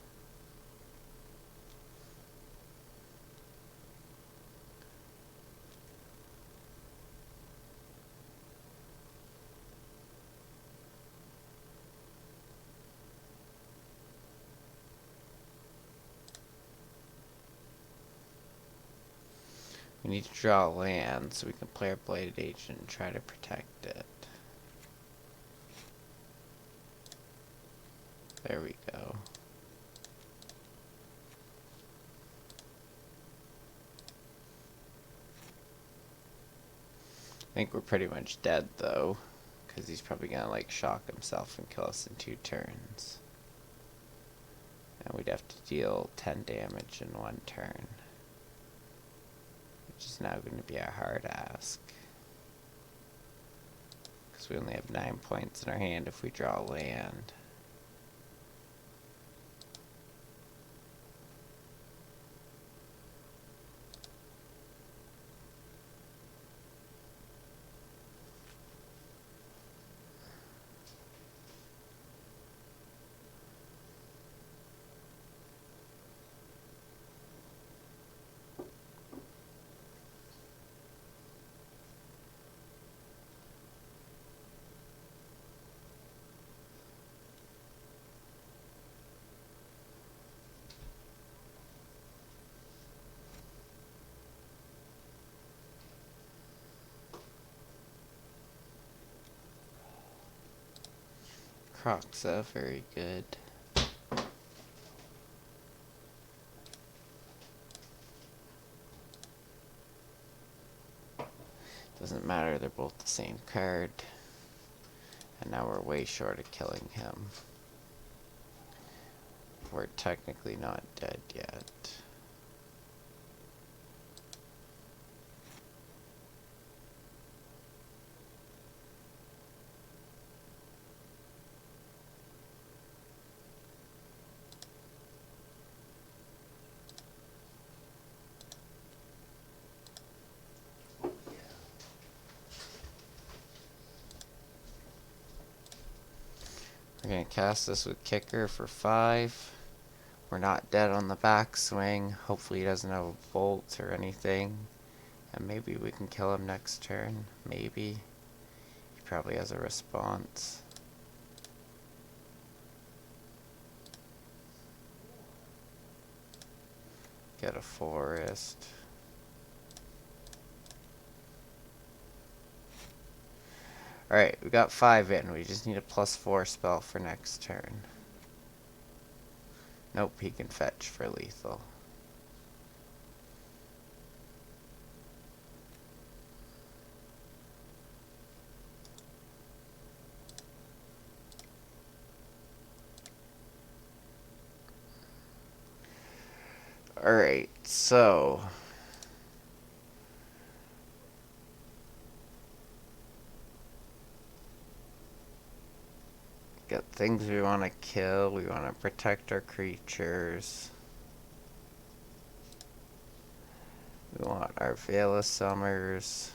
We need to draw land so we can play our Blighted Agent and try to protect it. There we go. I think we're pretty much dead though, because he's probably gonna like shock himself and kill us in 2 turns. And we'd have to deal 10 damage in 1 turn. Which is now going to be a hard ask. Because we only have 9 points in our hand if we draw land. Croxa, very good. Doesn't matter, they're both the same card. And now we're way short of killing him. We're technically not dead yet. We're going to cast this with Kicker for 5. We're not dead on the backswing. Hopefully he doesn't have a bolt or anything. And maybe we can kill him next turn. Maybe. He probably has a response. Get a forest. Alright, we got 5 in. We just need a +4 spell for next turn. Nope, he can fetch for lethal. Alright, so got things we want to kill. We want to protect our creatures. We want our Veil of Summers.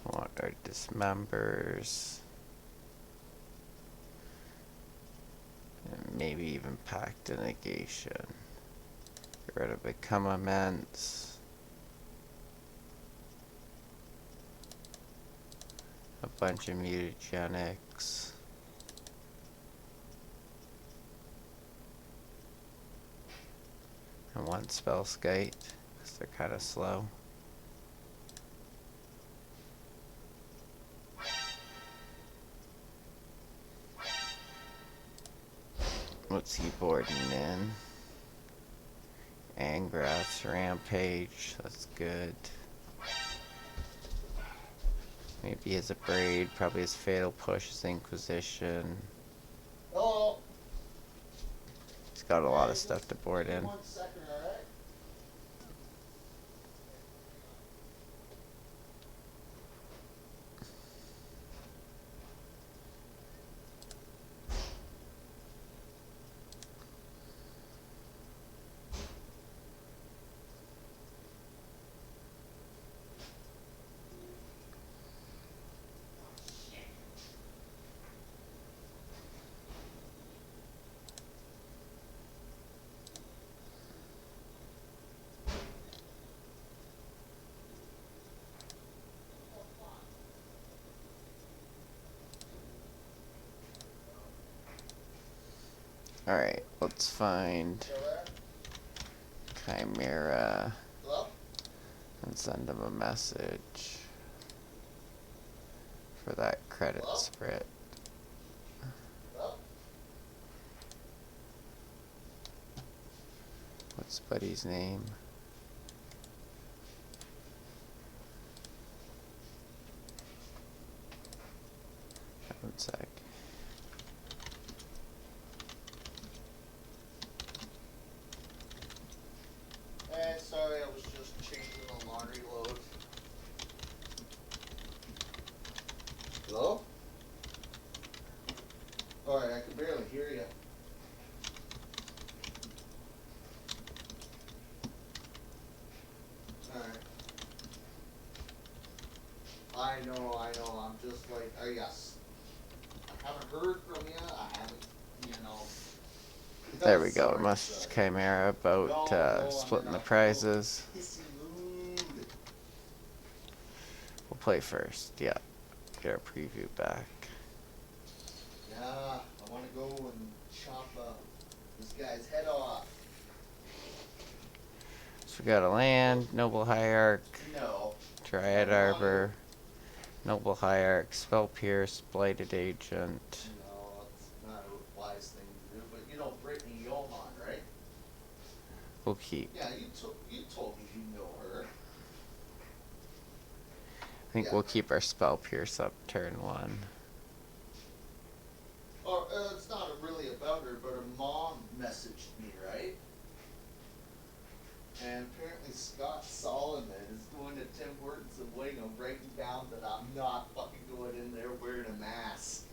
We want our Dismembers. And maybe even Pact of Negation. Get rid of Become Immense. A bunch of mutagenics. And one spell skate, because they're kind of slow. What's he boarding in? Angrath's Rampage, that's good. Maybe he has a Braid, probably his Fatal Push, his Inquisition. Hello. He's got a lot of stuff to board in. 1 second, alright? Alright, let's find Still there? Chimera Hello? and send him a message for that credit Hello? sprint. Hello? What's Buddy's name? One sec. Hey, sorry, I was just changing the laundry load. Hello? Alright, I can barely hear you. Alright. I know, I'm just like, yes. I haven't heard from you, I haven't, There we go. Sorry, Message sorry. Chimera about No, splitting I'm the in a prizes. pissy mood. We'll play first. Yeah. Get our preview back. Yeah, I want to go and chop this guy's head off. So we got a land, Noble Hierarch, No. Dryad Arbor, Noble Hierarch, Spell Pierce, Blighted Agent. No, it's not a wise thing to do. But you know Brittany Johan, right? We'll keep. Yeah, you told me you know her. I think Yeah. we'll keep our Spell Pierce up turn 1. Or it's not really about her, but her mom messaged me, right? And apparently Scott Solomon is going to Tim Hortons and waiting on writing down that I'm not fucking going in there wearing a mask.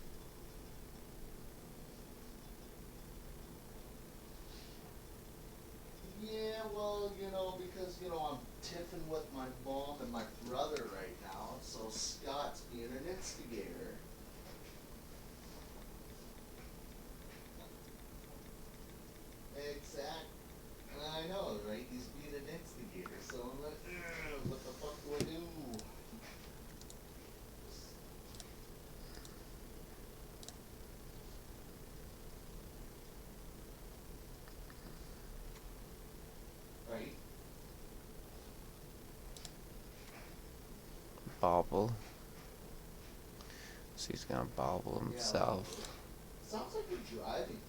Yeah, well, because, I'm tiffing with my mom and my brother right now, so Scott's being an instigator. Exact. I know, right? He's being an instigator, so I'm like, what the fuck do I do? Right? Bobble. So he's gonna bobble himself. Sounds like you're driving.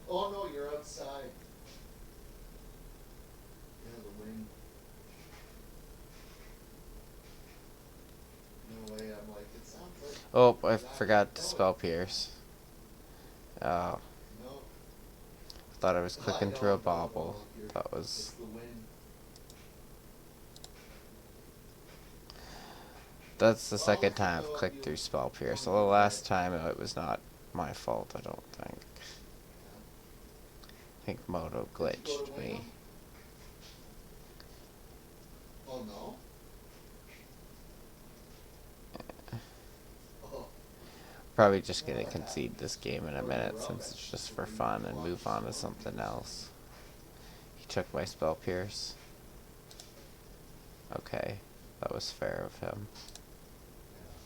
Oh no, you're outside. Yeah, the wind. No way, I'm like, it sounds like. Oh, I forgot to Spell Pierce. Oh. No. Thought I was clicking through a bauble. That It's was... the wind. That's the Well, second if you time I've go, clicked through Spell Pierce. So you'll the need last that. time it was not my fault, I don't think. I think Moto Did you go to glitched me. Wingham? Oh no? Oh, Probably just no, gonna that concede this happens. game in a Or minute the since rubbish. it's just So for you fun and watch move on to slow something movies. else. He took my Spell Pierce. Okay, that was fair of him. Yeah.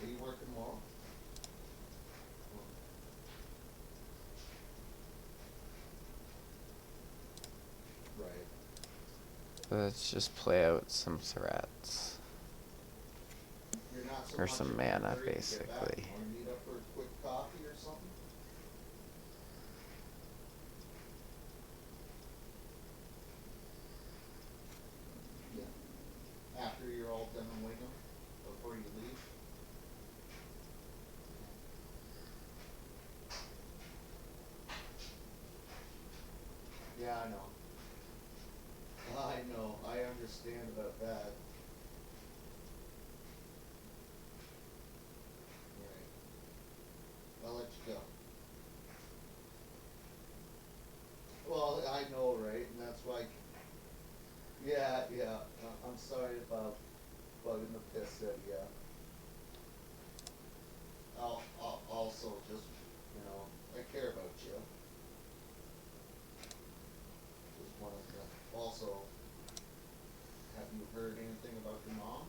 Are you working tomorrow? Right. Let's just play out some threats. You're not so Or much some in a mana, hurry to get back. basically. You wanna meet up for a quick coffee or something? Yeah. After you're all done in Wingham, before you leave? Yeah, I know. I know, I understand about that. Right. I'll let you go. Well, I know, right, and that's why, yeah, I'm sorry about bugging the piss out of ya. I'll also just, you know, I care about you. Just wanted to, also, have you heard anything about your mom?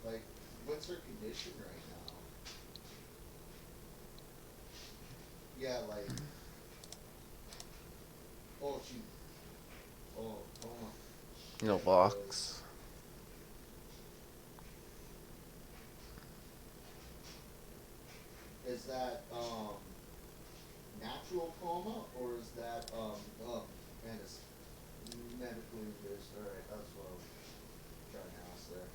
Right. Like, what's her condition right now? Yeah, like, oh, she, oh, coma. No Shit, really? box. Is that, natural coma, or is that, and it's medically induced? Alright, that's what I'm trying to ask there.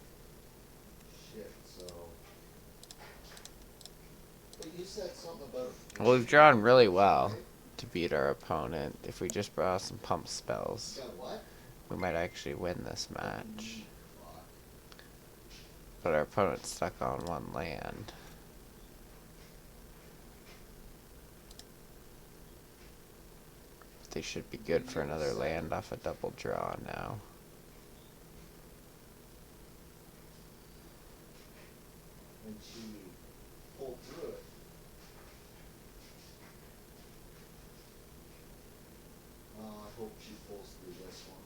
Shit, so. But you said something about. Well, we've drawn really well Right? to beat our opponent. If we just brought some pump You spells, got what? we might actually win this match. Fuck. But our opponent's stuck on one land. They should be good for another land off a double draw now. And she pulled through it. I hope she pulls through this one.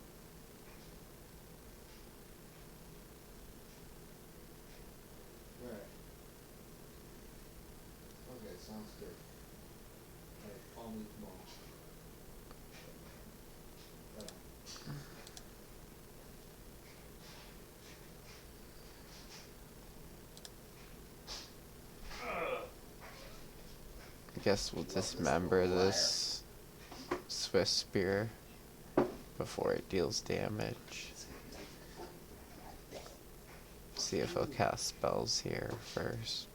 Alright. Okay, sounds good. Alright, call me tomorrow. Bye. I guess we'll dismember this Swift Spear before it deals damage. See if I'll cast spells here first.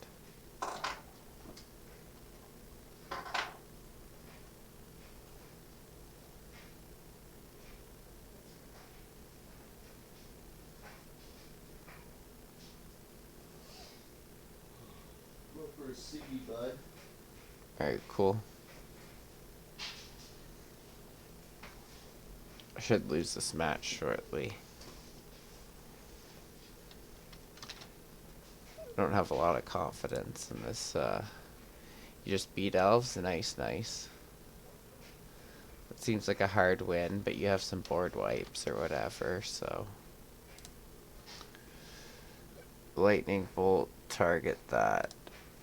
Go for a C, bud. Alright, cool. I should lose this match shortly. I don't have a lot of confidence in this. You just beat elves, nice. It seems like a hard win, but you have some board wipes or whatever, so. Lightning bolt, target that.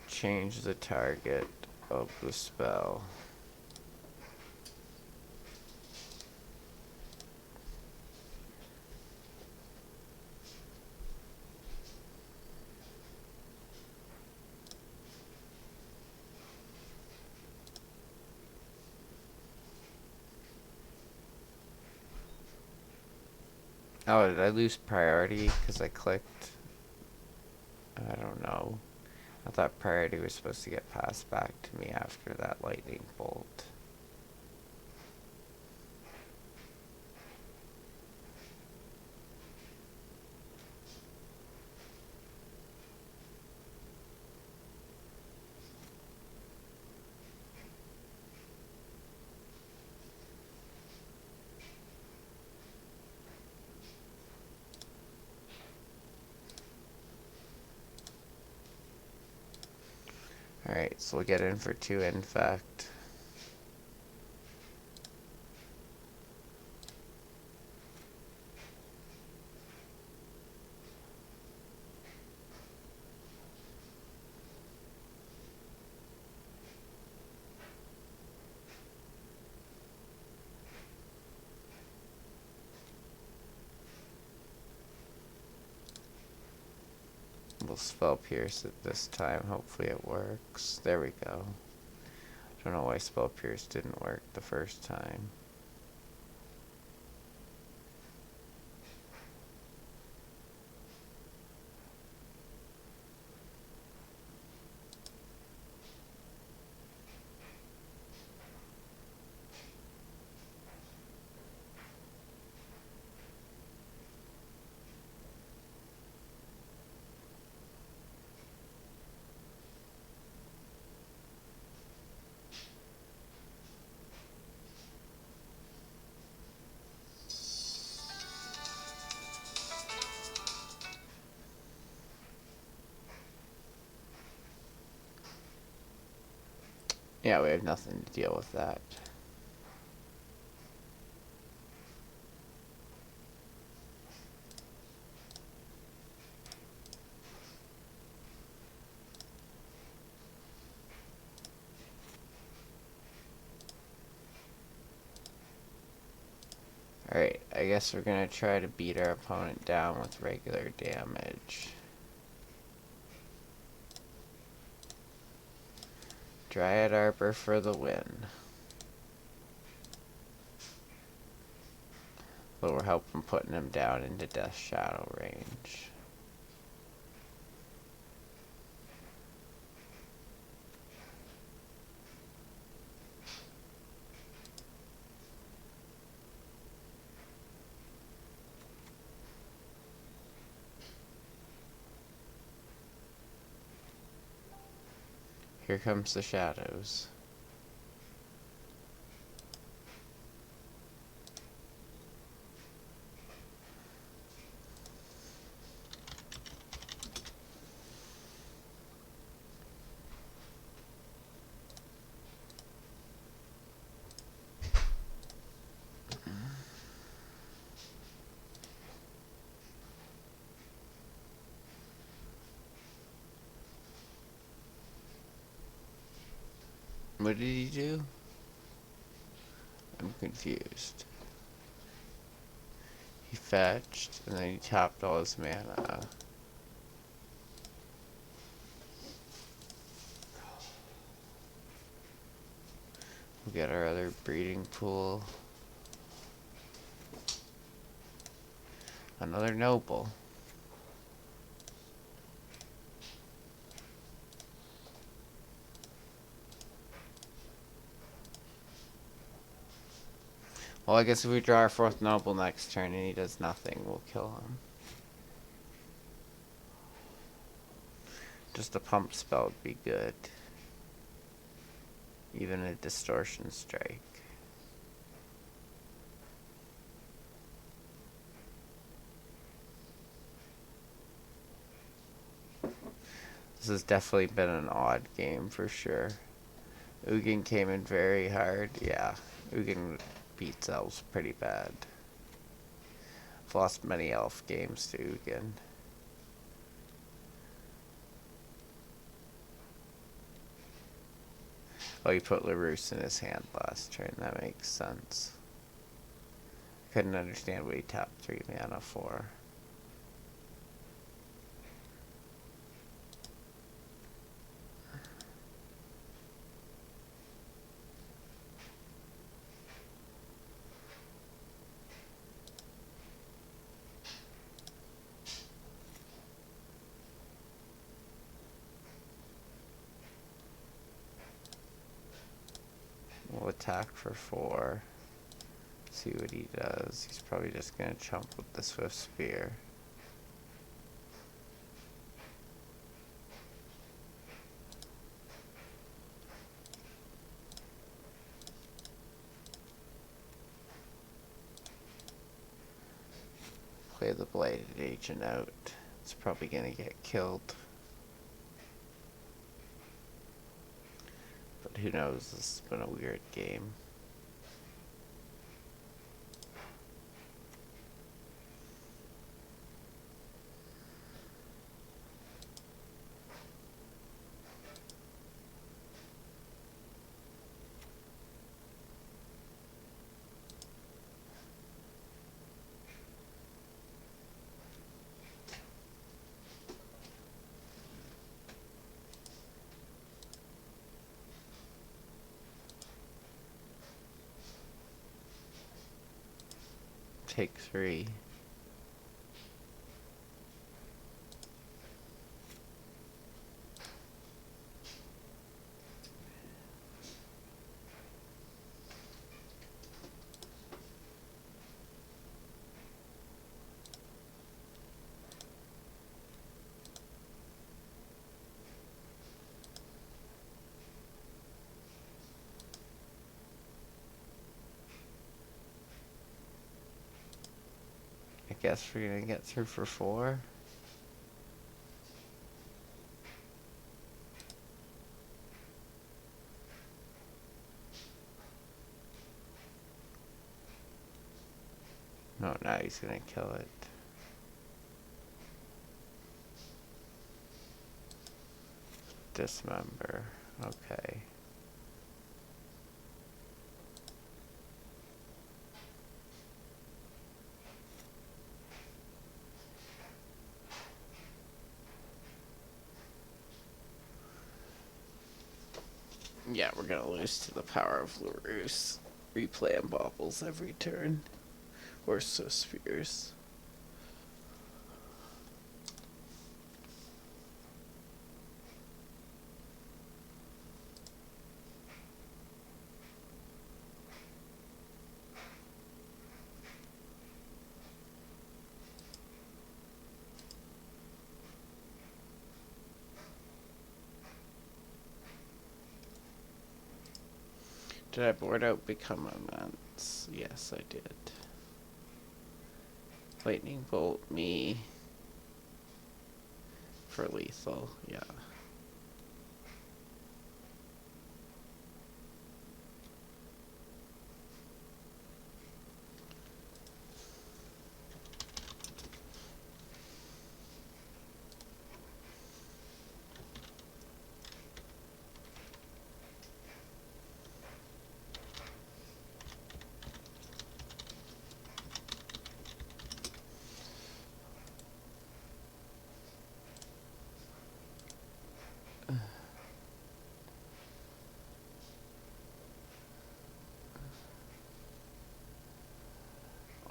Change the target of the spell. Oh, did I lose priority because I clicked? I don't know. I thought priority was supposed to get passed back to me after that lightning bolt. Alright, so we'll get in for 2 Infect. We'll spell pierce it this time. Hopefully it works. There we go. Don't know why spell pierce didn't work the first time. Yeah, we have nothing to deal with that. Alright, I guess we're gonna try to beat our opponent down with regular damage. Dryad Arbor for the win. But we're helping putting him down into Death Shadow range. Here comes the shadows. What did he do? I'm confused. He fetched, and then he tapped all his mana. We'll get our other breeding pool. Another noble. Well, I guess if we draw our 4th noble next turn and he does nothing, we'll kill him. Just a pump spell would be good. Even a distortion strike. This has definitely been an odd game for sure. Ugin came in very hard. Yeah, Ugin beats elves pretty bad. I've lost many elf games to Ugin. Oh, he put LaRousse in his hand last turn. That makes sense. Couldn't understand what he tapped 3 mana for. We'll attack for 4. See what he does. He's probably just gonna chump with the Swift Spear. Play the Bladed Agent out. It's probably gonna get killed. But who knows, this has been a weird game. Take 3. I guess we're gonna get through for 4. No, now he's gonna kill it. Dismember. Okay. Yeah, we're gonna lose to the power of LaRousse. Replay and bobbles every turn. Or so spears. Did I board out Become Immense? Yes, I did. Lightning Bolt me for lethal, yeah.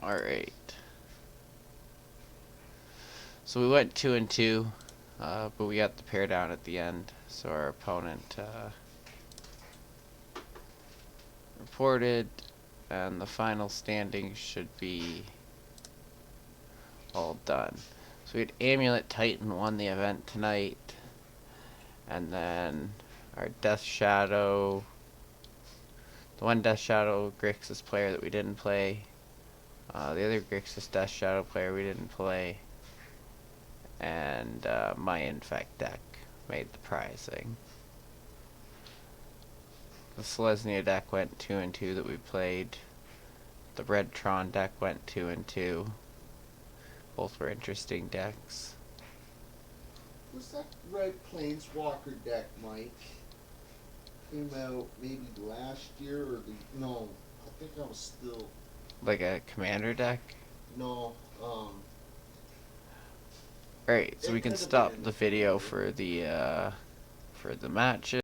Alright. So we went 2 and 2, but we got the pair down at the end. So our opponent reported, and the final standings should be all done. So we had Amulet Titan won the event tonight, and then our Death Shadow, the one Death Shadow Grixis player that we didn't play, the other Grixis Death Shadow player we didn't play, and my Infect deck made the prizing. The Selesnya deck went 2 and 2 that we played. The Red Tron deck went 2 and 2. Both were interesting decks. Was that Red Planeswalker deck, Mike? Came out maybe last year or no, I think I was still... Like a commander deck? No, Alright, so It we can could've stop been. the video for the matches.